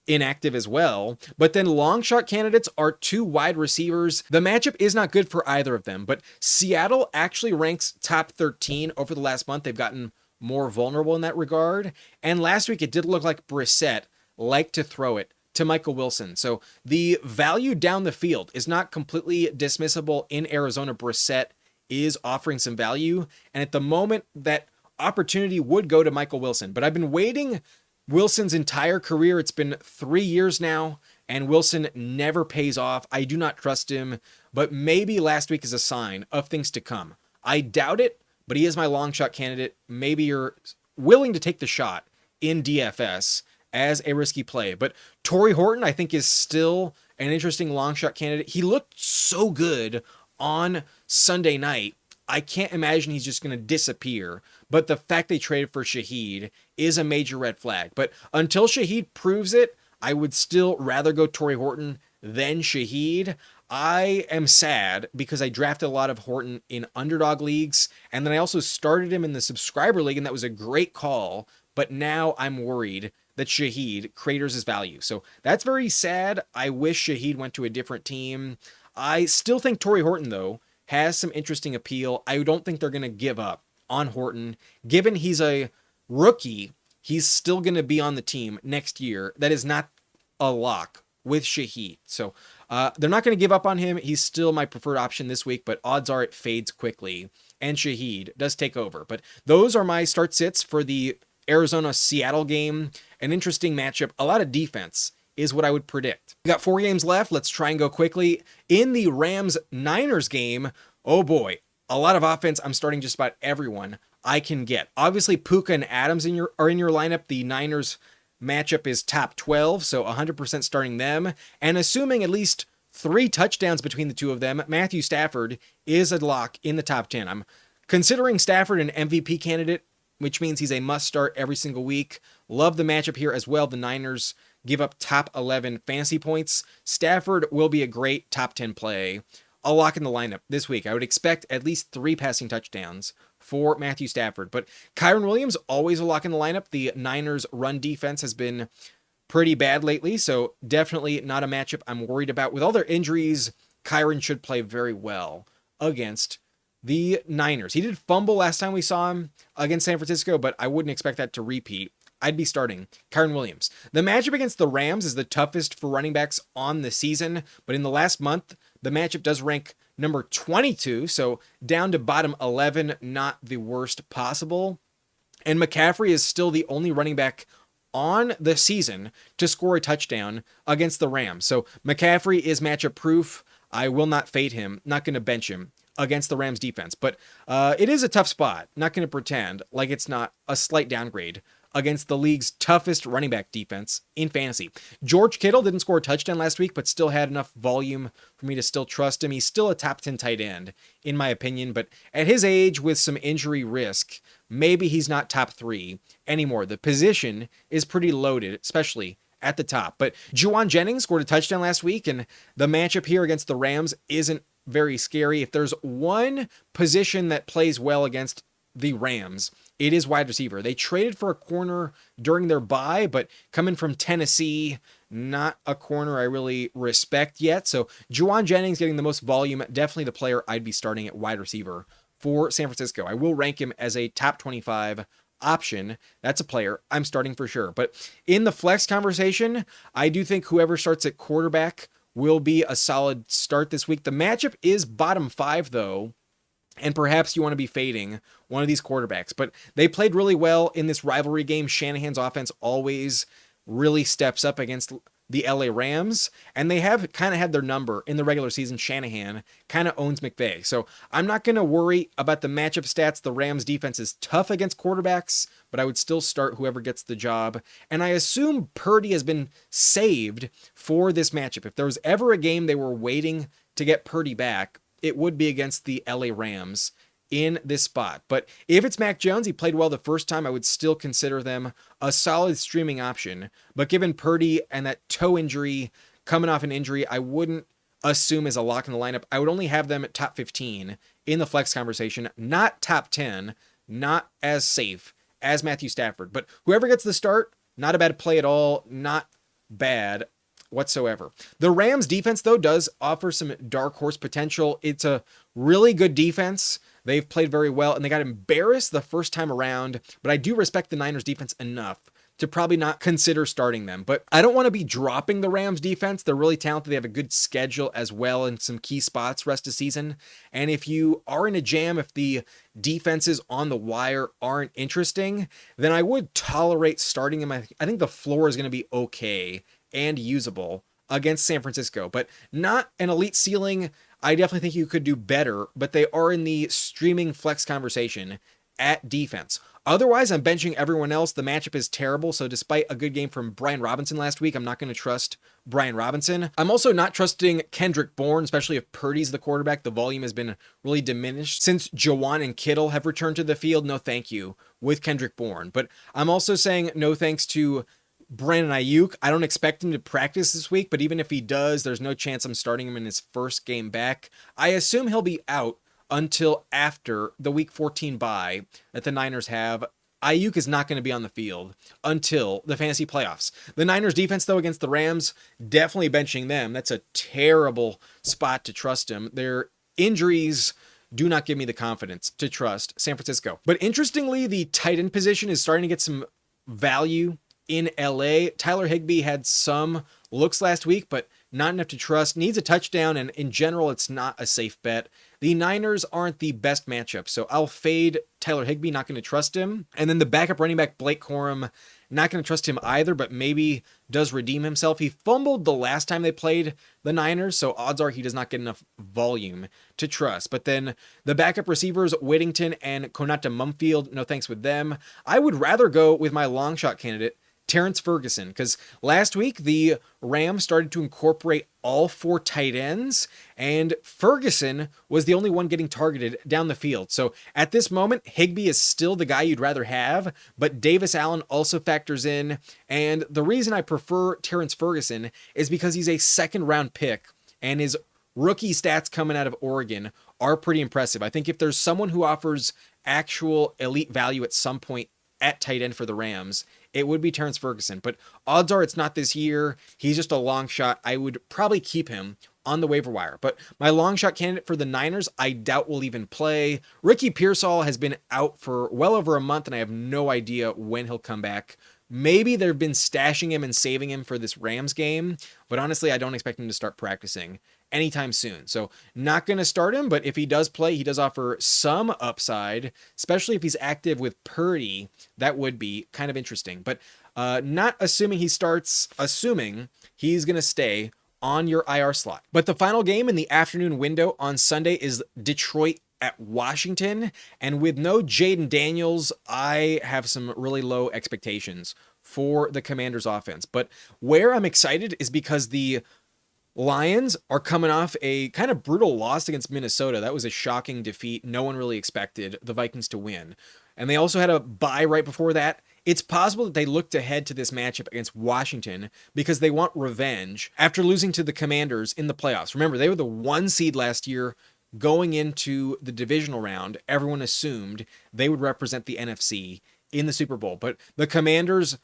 inactive as well. But then long shot candidates are two wide receivers. The matchup is not good for either of them, but Seattle actually ranks top 13 over the last month. They've gotten more vulnerable in that regard. And last week it did look like Brissett like to throw it to Michael Wilson. So the value down the field is not completely dismissible in Arizona. Brissett is offering some value, and at the moment that opportunity would go to Michael Wilson. But I've been waiting Wilson's entire career. It's been 3 years now, and Wilson never pays off. I do not trust him, but maybe last week is a sign of things to come. I doubt it, but he is my long shot candidate. Maybe you're willing to take the shot in DFS as a risky play. But Torrey Horton, I think, is still an interesting long shot candidate. He looked so good on Sunday night. I can't imagine he's just going to disappear. But the fact they traded for Shaheed is a major red flag. But until Shaheed proves it, I would still rather go Torrey Horton than Shaheed. I am sad because I drafted a lot of Horton in underdog leagues, and then I also started him in the subscriber league, and that was a great call. But now I'm worried that Shaheed craters his value. So that's very sad. I wish Shaheed went to a different team. I still think Torrey Horton, though, has some interesting appeal. I don't think they're going to give up on Horton. Given he's a rookie, he's still going to be on the team next year. That is not a lock with Shaheed. So they're not going to give up on him. He's still my preferred option this week, but odds are it fades quickly, and Shaheed does take over. But those are my start sits for the Arizona-Seattle game. An interesting matchup. A lot of defense is what I would predict. We got 4 games left. Let's try and go quickly. In the Rams-Niners game, oh boy, a lot of offense. I'm starting just about everyone I can get. Obviously, Puka and Adams are in your lineup. The Niners matchup is top 12, so 100% starting them. And assuming at least 3 touchdowns between the two of them, Matthew Stafford is a lock in the top 10. I'm considering Stafford an MVP candidate, which means he's a must-start every single week. Love the matchup here as well. The Niners give up top 11 fantasy points. Stafford will be a great top 10 play. a lock in the lineup this week. I would expect at least 3 passing touchdowns for Matthew Stafford. But Kyren Williams, always a lock in the lineup. The Niners' run defense has been pretty bad lately, so definitely not a matchup I'm worried about. With all their injuries, Kyren should play very well against the Niners. He did fumble last time we saw him against San Francisco, but I wouldn't expect that to repeat. I'd be starting Kyren Williams. The matchup against the Rams is the toughest for running backs on the season, but in the last month, the matchup does rank number 22, so down to bottom 11, not the worst possible. And McCaffrey is still the only running back on the season to score a touchdown against the Rams. So McCaffrey is matchup proof. I will not fade him, not going to bench him against the Rams defense, but it is a tough spot. Not going to pretend like it's not a slight downgrade against the league's toughest running back defense in fantasy. George Kittle didn't score a touchdown last week, but still had enough volume for me to still trust him. He's still a top 10 tight end, in my opinion, but at his age with some injury risk, maybe he's not top 3 anymore. The position is pretty loaded, especially at the top. But Juwan Jennings scored a touchdown last week, and the matchup here against the Rams isn't very scary. If there's one position that plays well against the Rams, it is wide receiver. They traded for a corner during their bye, but coming from Tennessee, not a corner I really respect yet. So Juwan Jennings getting the most volume, definitely the player I'd be starting at wide receiver for San Francisco. I will rank him as a top 25 option. That's a player I'm starting for sure. But in the flex conversation, I do think whoever starts at quarterback will be a solid start this week. The matchup is bottom 5 though, and perhaps you want to be fading one of these quarterbacks, but they played really well in this rivalry game. Shanahan's offense always really steps up against the LA Rams, and they have kind of had their number in the regular season. Shanahan kind of owns McVay. So I'm not going to worry about the matchup stats. The Rams defense is tough against quarterbacks, but I would still start whoever gets the job. And I assume Purdy has been saved for this matchup. If there was ever a game they were waiting to get Purdy back, it would be against the LA Rams in this spot. But if it's Mac Jones, he played well the first time, I would still consider them a solid streaming option. But given Purdy and that toe injury, coming off an injury, I wouldn't assume as a lock in the lineup. I would only have them at top 15 in the flex conversation, not top 10, not as safe as Matthew Stafford. But whoever gets the start, not a bad play at all, not bad whatsoever. The Rams defense, though, does offer some dark horse potential. It's a really good defense. They've played very well, and they got embarrassed the first time around, but I do respect the Niners defense enough to probably not consider starting them. But I don't want to be dropping the Rams defense. They're really talented. They have a good schedule as well in some key spots rest of season. And if you are in a jam, if the defenses on the wire aren't interesting, then I would tolerate starting them. I think the floor is going to be okay and usable against San Francisco, but not an elite ceiling. I definitely think you could do better, but they are in the streaming flex conversation at defense. Otherwise, I'm benching everyone else. The matchup is terrible, so despite a good game from Brian Robinson last week, I'm not going to trust Brian Robinson. I'm also not trusting Kendrick Bourne, especially if Purdy's the quarterback. The volume has been really diminished since Jawan and Kittle have returned to the field. No thank you with Kendrick Bourne. But I'm also saying no thanks to Brandon Ayuk. I don't expect him to practice this week, but even if he does, there's no chance I'm starting him in his first game back. I assume he'll be out until after the week 14 bye that the Niners have. Ayuk is not going to be on the field until the fantasy playoffs. The Niners defense, though, against the Rams, definitely benching them. That's a terrible spot to trust him. Their injuries do not give me the confidence to trust San Francisco. But interestingly, the tight end position is starting to get some value in LA. Tyler Higbee had some looks last week, but not enough to trust. Needs a touchdown, and in general, it's not a safe bet. The Niners aren't the best matchup, so I'll fade Tyler Higbee, not going to trust him. And then the backup running back, Blake Corum, not going to trust him either, but maybe does redeem himself. He fumbled the last time they played the Niners, so odds are he does not get enough volume to trust. But then the backup receivers, Whittington and Konata Mumfield, no thanks with them. I would rather go with my long shot candidate, Terrence Ferguson, because last week the Rams started to incorporate all 4 tight ends, and Ferguson was the only one getting targeted down the field. So at this moment, Higbee is still the guy you'd rather have, but Davis Allen also factors in, and the reason I prefer Terrence Ferguson is because he's a second round pick and is rookie stats coming out of Oregon are pretty impressive. I think if there's someone who offers actual elite value at some point at tight end for the Rams, it would be Terrence Ferguson. But odds are it's not this year. He's just a long shot. I would probably keep him on the waiver wire. But my long shot candidate for the Niners, I doubt will even play. Ricky Pearsall has been out for well over a month, and I have no idea when he'll come back. Maybe they've been stashing him and saving him for this Rams game, but honestly, I don't expect him to start practicing anytime soon. So not going to start him, but if he does play, he does offer some upside, especially if he's active with Purdy. That would be kind of interesting, but not assuming he starts, assuming he's going to stay on your IR slot. But the final game in the afternoon window on Sunday is Detroit at Washington, and with no Jaden Daniels, I have some really low expectations for the Commanders offense. But where I'm excited is because the Lions are coming off a kind of brutal loss against Minnesota. That was a shocking defeat. No one really expected the Vikings to win. And they also had a bye right before that. It's possible that they looked ahead to this matchup against Washington because they want revenge after losing to the Commanders in the playoffs. Remember, they were the 1 seed last year. Going into the divisional round, everyone assumed they would represent the NFC in the Super Bowl, but the Commanders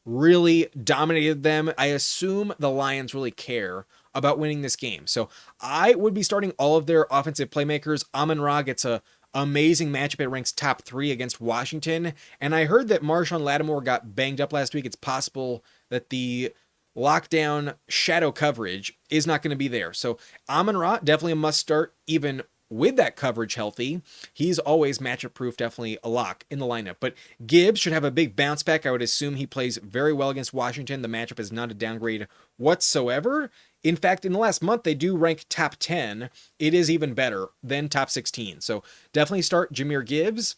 really dominated them. I assume the Lions really care about winning this game. So I would be starting all of their offensive playmakers. Amon-Ra gets a amazing matchup. It ranks top 3 against Washington. And I heard that Marshawn Lattimore got banged up last week. It's possible that the lockdown shadow coverage is not going to be there. So Amon-Ra, definitely a must start, even with that coverage healthy. He's always matchup proof, definitely a lock in the lineup. But Gibbs should have a big bounce back. I would assume he plays very well against Washington. The matchup is not a downgrade whatsoever. In fact, in the last month, they do rank top 10. It is even better than top 16. So definitely start Jahmyr Gibbs.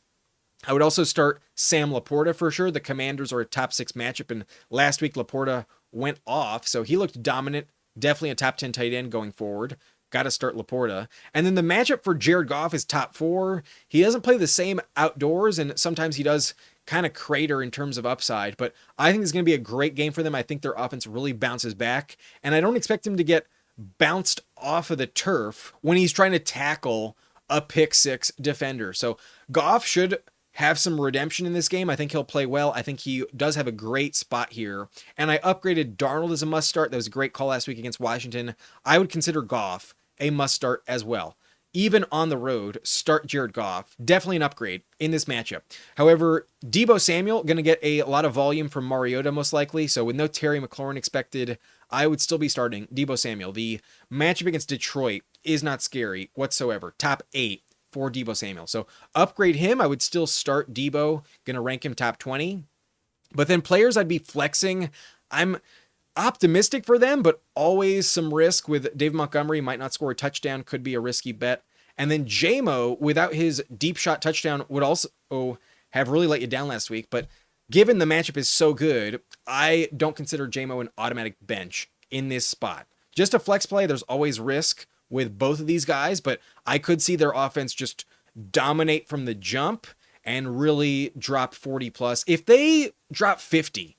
I would also start Sam Laporta for sure. The Commanders are a top 6 matchup, and last week Laporta went off, so he looked dominant. Definitely a top 10 tight end going forward. Got to start Laporta. And then the matchup for Jared Goff is top 4. He doesn't play the same outdoors, and sometimes he does kind of crater in terms of upside, but I think it's going to be a great game for them. I think their offense really bounces back, and I don't expect him to get bounced off of the turf when he's trying to tackle a pick 6 defender. So Goff should have some redemption in this game. I think he'll play well. I think he does have a great spot here. And I upgraded Darnold as a must start. That was a great call last week against Washington. I would consider Goff a must start as well. Even on the road, start Jared Goff. Definitely an upgrade in this matchup. However, Deebo Samuel going to get a lot of volume from Mariota most likely. So with no Terry McLaurin expected, I would still be starting Deebo Samuel. The matchup against Detroit is not scary whatsoever. Top 8 for Deebo Samuel. So upgrade him. I would still start Deebo. Going to rank him top 20. But then players I'd be flexing. I'm optimistic for them, but always some risk with David Montgomery. Might not score a touchdown. Could be a risky bet. And then J-Mo, without his deep shot touchdown, would also have really let you down last week. But given the matchup is so good, I don't consider J-Mo an automatic bench in this spot. Just a flex play. There's always risk with both of these guys, but I could see their offense just dominate from the jump and really drop 40 plus. If they drop 50,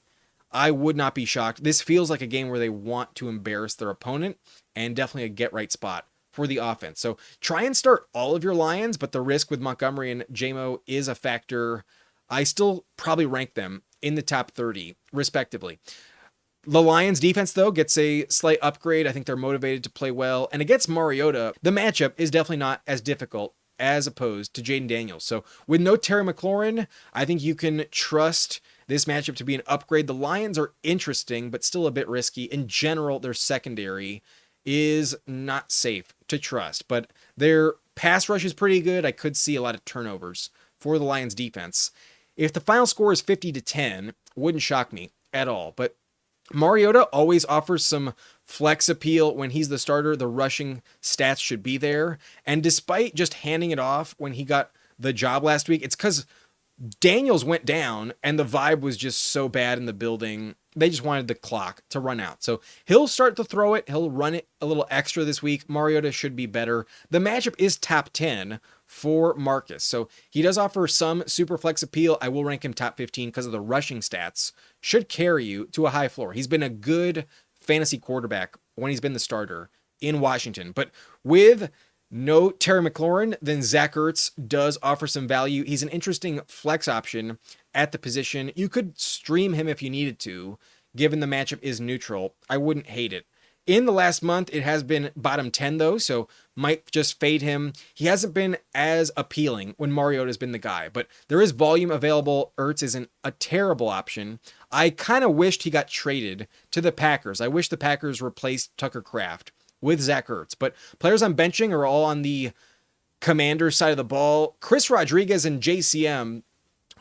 I would not be shocked. This feels like a game where they want to embarrass their opponent, and definitely a get right spot for the offense. So try and start all of your Lions, but the risk with Montgomery and J-Mo is a factor. I still probably rank them in the top 30 respectively. The Lions defense, though, gets a slight upgrade. I think they're motivated to play well. And against Mariota, the matchup is definitely not as difficult as opposed to Jaden Daniels. So with no Terry McLaurin, I think you can trust this matchup to be an upgrade. The Lions are interesting, but still a bit risky. In general, their secondary is not safe to trust, but their pass rush is pretty good. I could see a lot of turnovers for the Lions defense. If the final score is 50-10, wouldn't shock me at all, but Mariota always offers some flex appeal when he's the starter. The rushing stats should be there. And despite just handing it off when he got the job last week, it's because Daniels went down and the vibe was just so bad in the building. They just wanted the clock to run out. So he'll start to throw it. He'll run it a little extra this week. Mariota should be better. The matchup is top 10 for Marcus. So he does offer some super flex appeal. I will rank him top 15 because of the rushing stats. Should carry you to a high floor. He's been a good fantasy quarterback when he's been the starter in Washington. But with no Terry McLaurin, then Zach Ertz does offer some value. He's an interesting flex option at the position. You could stream him if you needed to, given the matchup is neutral. I wouldn't hate it. In the last month, it has been bottom 10, though, so might just fade him. He hasn't been as appealing when Mariota's been the guy, but there is volume available. Ertz isn't a terrible option. I kind of wished he got traded to the Packers. I wish the Packers replaced Tucker Kraft with Zach Ertz, but players I'm benching are all on the Commanders side of the ball. Chris Rodriguez and JCM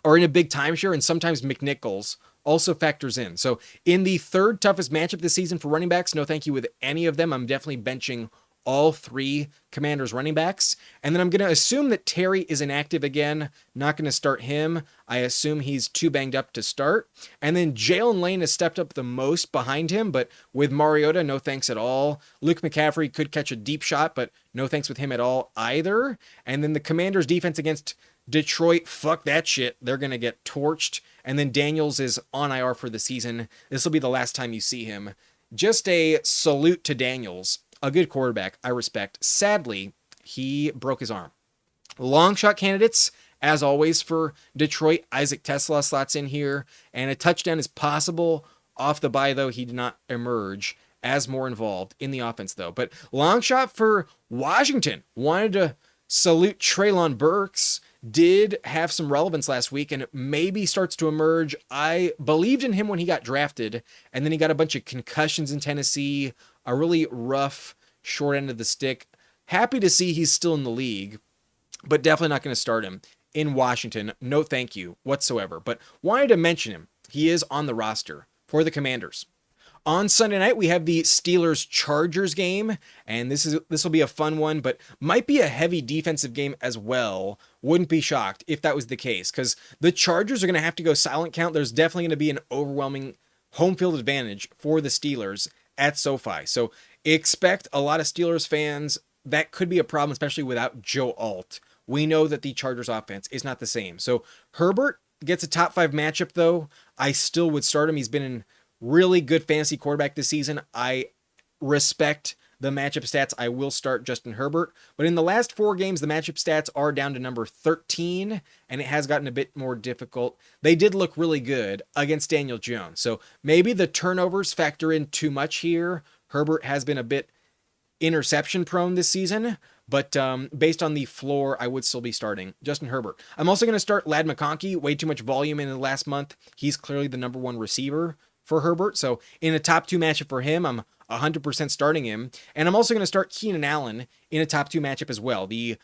are in a big timeshare, and sometimes McNichols also factors in. So in the third toughest matchup this season for running backs, no thank you with any of them. I'm definitely benching all three Commanders running backs. And then I'm going to assume that Terry is inactive again. Not going to start him. I assume he's too banged up to start. And then Jalen Lane has stepped up the most behind him, but with Mariota, no thanks at all. Luke McCaffrey could catch a deep shot, but no thanks with him at all either. And then the Commanders defense against Detroit, fuck that shit. They're going to get torched. And then Daniels is on IR for the season. This will be the last time you see him. Just a salute to Daniels. A good quarterback, I respect. Sadly, he broke his arm. Long shot candidates, as always for Detroit. Isaac Tesla slots in here. And a touchdown is possible. Off the bye, though, he did not emerge as more involved in the offense, though. But long shot for Washington. Wanted to salute Treylon Burks. Did have some relevance last week and maybe starts to emerge. I believed in him when he got drafted, and then he got a bunch of concussions in Tennessee, a really rough short end of the stick. Happy to see he's still in the league, but definitely not going to start him in Washington. No thank you whatsoever, but wanted to mention him. He is on the roster for the Commanders. On Sunday night, we have the Steelers-Chargers game, and this will be a fun one, but might be a heavy defensive game as well. Wouldn't be shocked if that was the case, because the Chargers are going to have to go silent count. There's definitely going to be an overwhelming home field advantage for the Steelers at SoFi. So expect a lot of Steelers fans. That could be a problem, especially without Joe Alt. We know that the Chargers offense is not the same. So Herbert gets a top 5 matchup, though. I still would start him. He's been in really good fantasy quarterback this season. I respect the matchup stats. I will start Justin Herbert. But in the last 4 games, the matchup stats are down to number 13, and it has gotten a bit more difficult. They did look really good against Daniel Jones. So maybe the turnovers factor in too much here. Herbert has been a bit interception prone this season, but based on the floor, I would still be starting Justin Herbert. I'm also going to start Ladd McConkey. Way too much volume in the last month. He's clearly the number 1 receiver for Herbert. So in a top 2 matchup for him, I'm 100% starting him. And I'm also going to start Keenan Allen in a top 2 matchup as well. The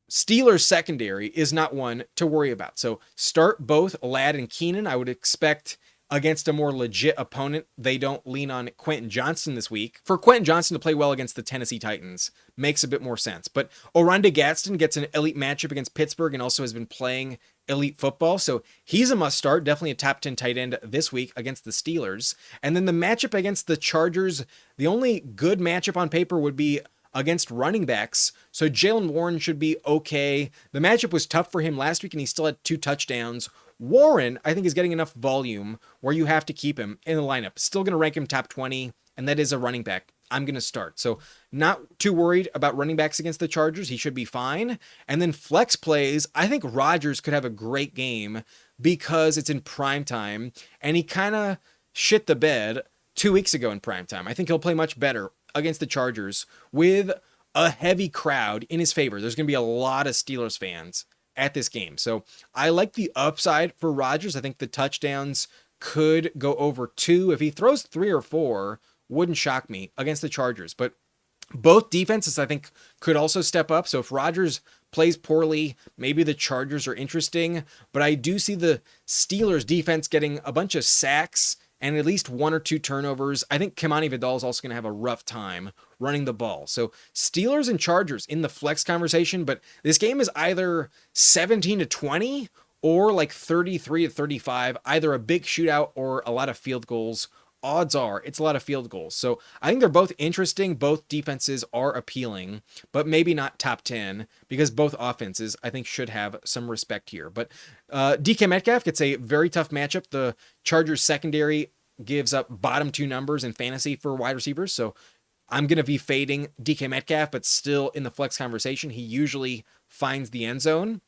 Steelers secondary is not one to worry about. So start both Ladd and Keenan. I would expect against a more legit opponent, they don't lean on Quentin Johnston this week. For Quentin Johnston to play well against the Tennessee Titans makes a bit more sense. But Oronde Gadsden gets an elite matchup against Pittsburgh and also has been playing elite football. So he's a must start, definitely a top 10 tight end this week against the Steelers. And then the matchup against the Chargers, the only good matchup on paper would be against running backs. So Jaylen Warren should be okay. The matchup was tough for him last week and he still had 2 touchdowns. Warren, I think, is getting enough volume where you have to keep him in the lineup. Still going to rank him top 20, and that is a running back I'm going to start. So not too worried about running backs against the Chargers. He should be fine. And then flex plays, I think Rodgers could have a great game because it's in prime time, and he kind of shit the bed 2 weeks ago in prime time. I think he'll play much better against the Chargers with a heavy crowd in his favor. There's going to be a lot of Steelers fans at this game. So I like the upside for Rodgers. I think the touchdowns could go over 2. If he throws 3 or 4, wouldn't shock me against the Chargers. But both defenses, I think, could also step up. So if Rodgers plays poorly, maybe the Chargers are interesting. But I do see the Steelers defense getting a bunch of sacks and at least 1 or 2 turnovers. I think Kimani Vidal is also going to have a rough time running the ball. So Steelers and Chargers in the flex conversation, but this game is either 17-20 or like 33-35, either a big shootout or a lot of field goals. Odds are it's a lot of field goals. So I think they're both interesting. Both defenses are appealing, but maybe not top 10 because both offenses, I think, should have some respect here. But DK Metcalf gets a very tough matchup. The Chargers secondary gives up bottom 2 numbers in fantasy for wide receivers. So I'm going to be fading DK Metcalf, but still in the flex conversation. He usually finds the end zone.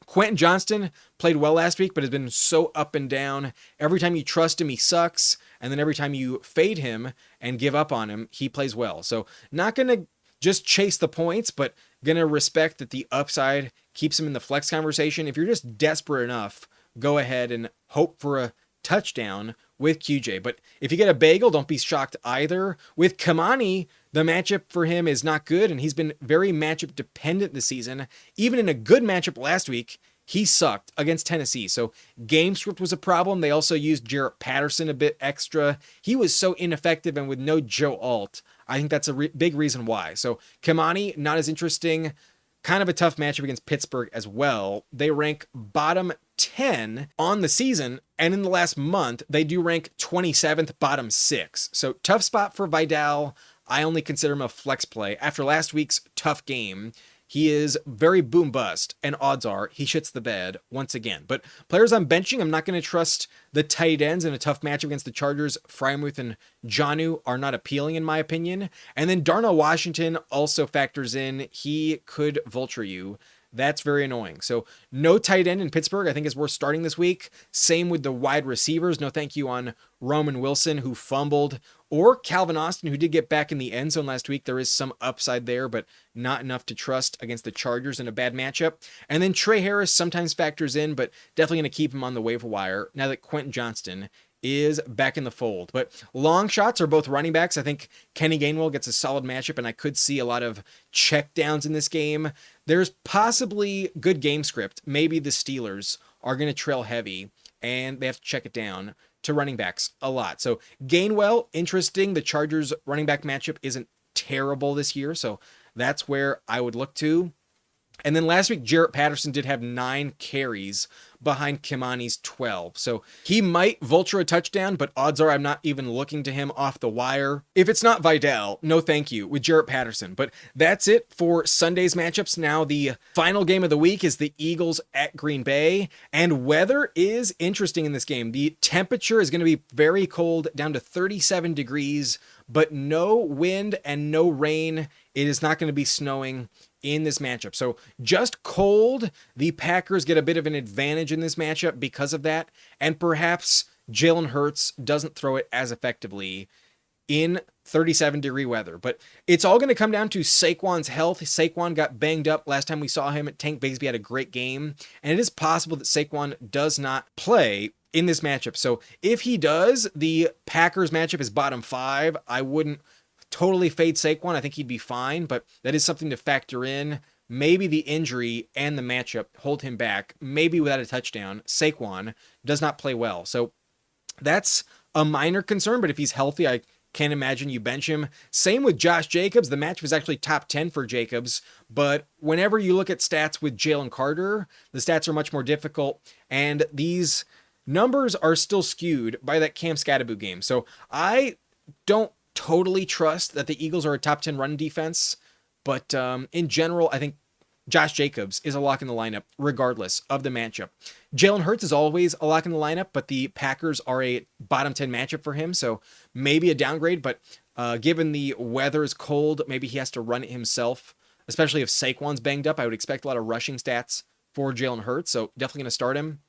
Quentin Johnston played well last week, but has been so up and down. Every time you trust him, he sucks. And then every time you fade him and give up on him, he plays well. So not going to just chase the points, but going to respect that the upside keeps him in the flex conversation. If you're just desperate enough, go ahead and hope for a touchdown with QJ. But if you get a bagel, don't be shocked either. With Kamani, the matchup for him is not good, and he's been very matchup dependent this season. Even in a good matchup last week, he sucked against Tennessee. So game script was a problem. They also used Jarrett Patterson a bit extra. He was so ineffective, and with no Joe Alt, I think that's a big reason why. So Kamani, not as interesting. Kind of a tough matchup against Pittsburgh as well. They rank bottom 10 on the season, and in the last month, they do rank 27th, bottom 6. So tough spot for Vidal. I only consider him a flex play. After last week's tough game, he is very boom bust, and odds are he shits the bed once again. But players I'm benching, I'm not going to trust the tight ends in a tough matchup against the Chargers. Freiermuth and Jonnu are not appealing in my opinion. And then Darnell Washington also factors in. He could vulture you. That's very annoying. So no tight end in Pittsburgh, I think, is worth starting this week. Same with the wide receivers. No thank you on Roman Wilson, who fumbled, or Calvin Austin, who did get back in the end zone last week. There is some upside there, but not enough to trust against the Chargers in a bad matchup. And then Trey Harris sometimes factors in, but definitely going to keep him on the waiver wire now that Quentin Johnston is back in the fold. But long shots are both running backs. I think Kenny Gainwell gets a solid matchup, and I could see a lot of check downs in this game. There's possibly good game script. Maybe the Steelers are going to trail heavy, and they have to check it down to running backs a lot. So Gainwell, interesting. The Chargers running back matchup isn't terrible this year, so that's where I would look to. And then last week, Jarrett Patterson did have 9 carries behind Kimani's 12. So he might vulture a touchdown, but odds are I'm not even looking to him off the wire. If it's not Vidal, no thank you with Jarrett Patterson. But that's it for Sunday's matchups. Now the final game of the week is the Eagles at Green Bay. And weather is interesting in this game. The temperature is going to be very cold, down to 37 degrees, but no wind and no rain. It is not going to be snowing in this matchup. So just cold. The Packers get a bit of an advantage in this matchup because of that. And perhaps Jalen Hurts doesn't throw it as effectively in 37-degree weather. But it's all going to come down to Saquon's health. Saquon got banged up last time we saw him. Tank Bigsby had a great game. And it is possible that Saquon does not play in this matchup. So if he does, the Packers matchup is bottom 5. I wouldn't totally fade Saquon. I think he'd be fine, but that is something to factor in. Maybe the injury and the matchup hold him back. Maybe without a touchdown, Saquon does not play well. So that's a minor concern, but if he's healthy, I can't imagine you bench him. Same with Josh Jacobs. The match was actually top 10 for Jacobs, but whenever you look at stats with Jalen Carter, the stats are much more difficult, and these numbers are still skewed by that Cam Scatterboot game. So I don't totally trust that the Eagles are a top 10 run defense, but in general, I think Josh Jacobs is a lock in the lineup regardless of the matchup. Jalen Hurts is always a lock in the lineup, but the Packers are a bottom 10 matchup for him, so maybe a downgrade, but given the weather is cold, maybe he has to run it himself, especially if Saquon's banged up. I would expect a lot of rushing stats for Jalen Hurts, so definitely going to start him.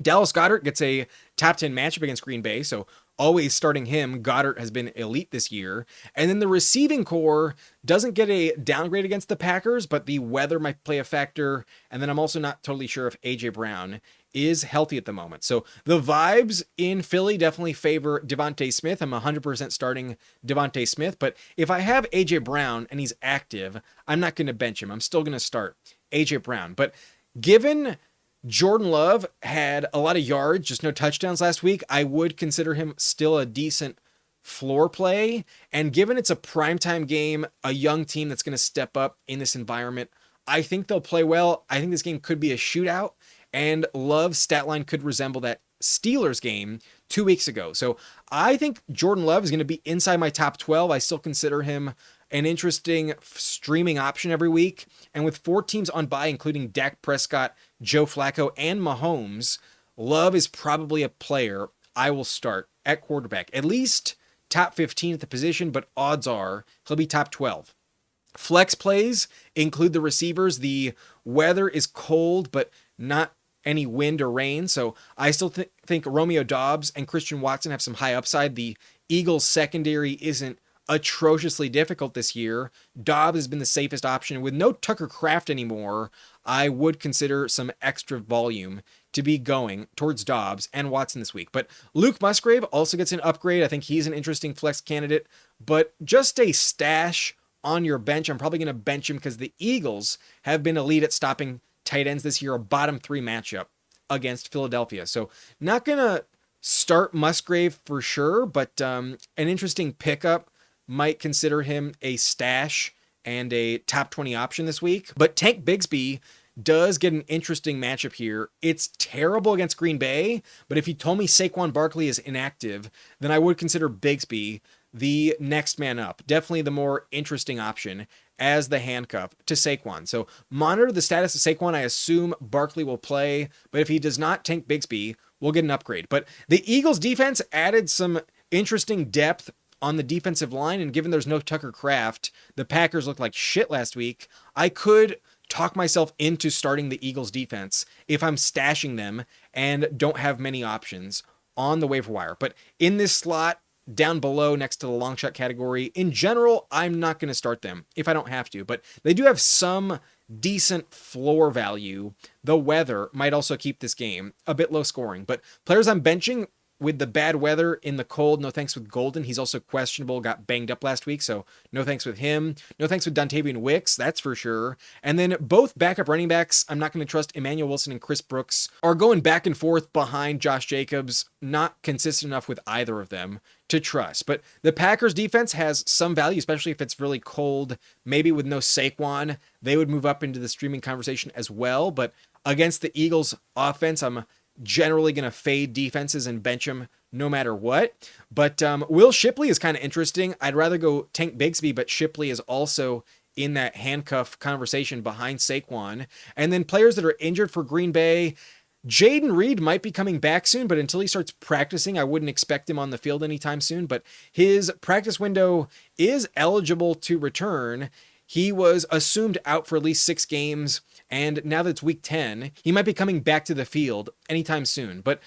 Dallas Goedert gets a top 10 matchup against Green Bay, so always starting him. Goddard has been elite this year. And then the receiving core doesn't get a downgrade against the Packers, but the weather might play a factor. And then I'm also not totally sure if AJ Brown is healthy at the moment. So the vibes in Philly definitely favor Devontae Smith. I'm 100% starting Devontae Smith, but if I have AJ Brown and he's active, I'm not going to bench him. I'm still going to start AJ Brown. But given Jordan Love had a lot of yards, just no touchdowns last week, I would consider him still a decent floor play. And given it's a primetime game, a young team that's going to step up in this environment, I think they'll play well. I think this game could be a shootout, and Love's stat line could resemble that Steelers game 2 weeks ago. So I think Jordan Love is going to be inside my top 12. I still consider him an interesting streaming option every week. And with 4 teams on bye, including Dak Prescott, Joe Flacco, and Mahomes, Love is probably a player I will start at quarterback, at least top 15 at the position, but odds are he'll be top 12. Flex plays include the receivers. The weather is cold, but not any wind or rain. So I still think Romeo Doubs and Christian Watson have some high upside. The Eagles secondary isn't atrociously difficult this year. Doubs has been the safest option. With no Tucker Kraft anymore, I would consider some extra volume to be going towards Doubs and Watson this week. But Luke Musgrave also gets an upgrade. I think he's an interesting flex candidate, but just a stash on your bench. I'm probably going to bench him because the Eagles have been elite at stopping tight ends this year, a bottom 3 matchup against Philadelphia. So not going to start Musgrave for sure, but an interesting pickup. Might consider him a stash and a top 20 option this week. But Tank Bigsby does get an interesting matchup here. It's terrible against Green Bay, but if you told me Saquon Barkley is inactive, then I would consider Bigsby the next man up. Definitely the more interesting option as the handcuff to Saquon. So monitor the status of Saquon. I assume Barkley will play, but if he does not, Tank Bigsby will get an upgrade. But the Eagles defense added some interesting depth on the defensive line, and given there's no Tucker Kraft, the Packers looked like shit last week. I could talk myself into starting the Eagles defense if I'm stashing them and don't have many options on the waiver wire. But in this slot down below next to the long shot category, in general, I'm not going to start them if I don't have to, but they do have some decent floor value. The weather might also keep this game a bit low scoring, but players I'm benching with the bad weather in the cold, no thanks with Golden. He's also questionable, got banged up last week, so no thanks with him. No thanks with Dontavian Wicks, that's for sure. And then both backup running backs, I'm not going to trust. Emmanuel Wilson and Chris Brooks are going back and forth behind Josh Jacobs, not consistent enough with either of them to trust. But the Packers defense has some value, especially if it's really cold. Maybe with no Saquon, they would move up into the streaming conversation as well. But against the Eagles offense, I'm generally going to fade defenses and bench them no matter what. But Will Shipley is kind of interesting. I'd rather go Tank Bigsby, but Shipley is also in that handcuff conversation behind Saquon. And then players that are injured for Green Bay, Jaden Reed might be coming back soon, but until he starts practicing, I wouldn't expect him on the field anytime soon. But his practice window is eligible to return. He was assumed out for at least 6 games, and now that it's week 10, he might be coming back to the field anytime soon. But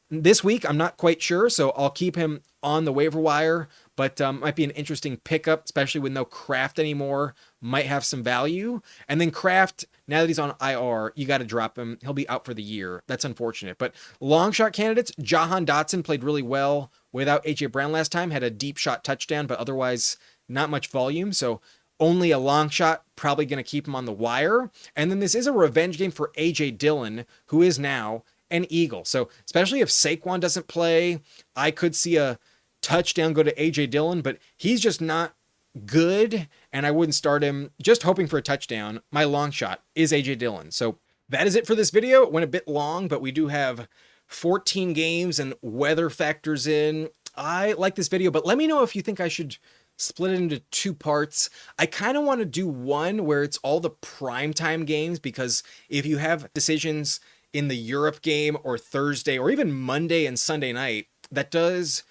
this week, I'm not quite sure, so I'll keep him on the waiver wire, but might be an interesting pickup, especially with no Kraft anymore, might have some value. And then Kraft, now that he's on IR, you got to drop him. He'll be out for the year. That's unfortunate. But long shot candidates, Jahan Dotson played really well without A.J. Brown last time, had a deep shot touchdown, but otherwise not much volume, so only a long shot, probably going to keep him on the wire. And then this is a revenge game for A.J. Dillon, who is now an Eagle. So especially if Saquon doesn't play, I could see a touchdown go to A.J. Dillon, but he's just not good, and I wouldn't start him just hoping for a touchdown. My long shot is A.J. Dillon. So that is it for this video. It went a bit long, but we do have 14 games and weather factors in. I like this video, but let me know if you think I should split it into 2 parts. I kind of want to do one where it's all the primetime games, because if you have decisions in the Europe game or Thursday or even Monday and Sunday night, that does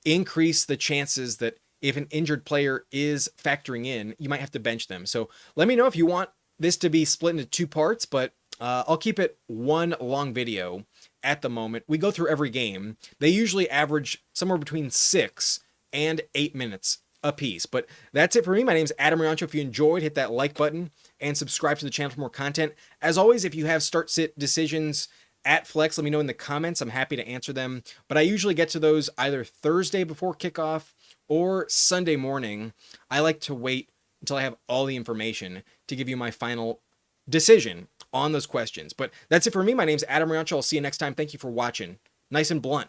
increase the chances that if an injured player is factoring in, you might have to bench them. So let me know if you want this to be split into 2 parts, but I'll keep it one long video at the moment. We go through every game. They usually average somewhere between 6 and 8 minutes a piece. But that's it for me. My name is Adam Riancho. If you enjoyed, hit that like button and subscribe to the channel for more content. As always, if you have start-sit decisions at Flex, let me know in the comments. I'm happy to answer them. But I usually get to those either Thursday before kickoff or Sunday morning. I like to wait until I have all the information to give you my final decision on those questions. But that's it for me. My name is Adam Riancho. I'll see you next time. Thank you for watching. Nice and blunt.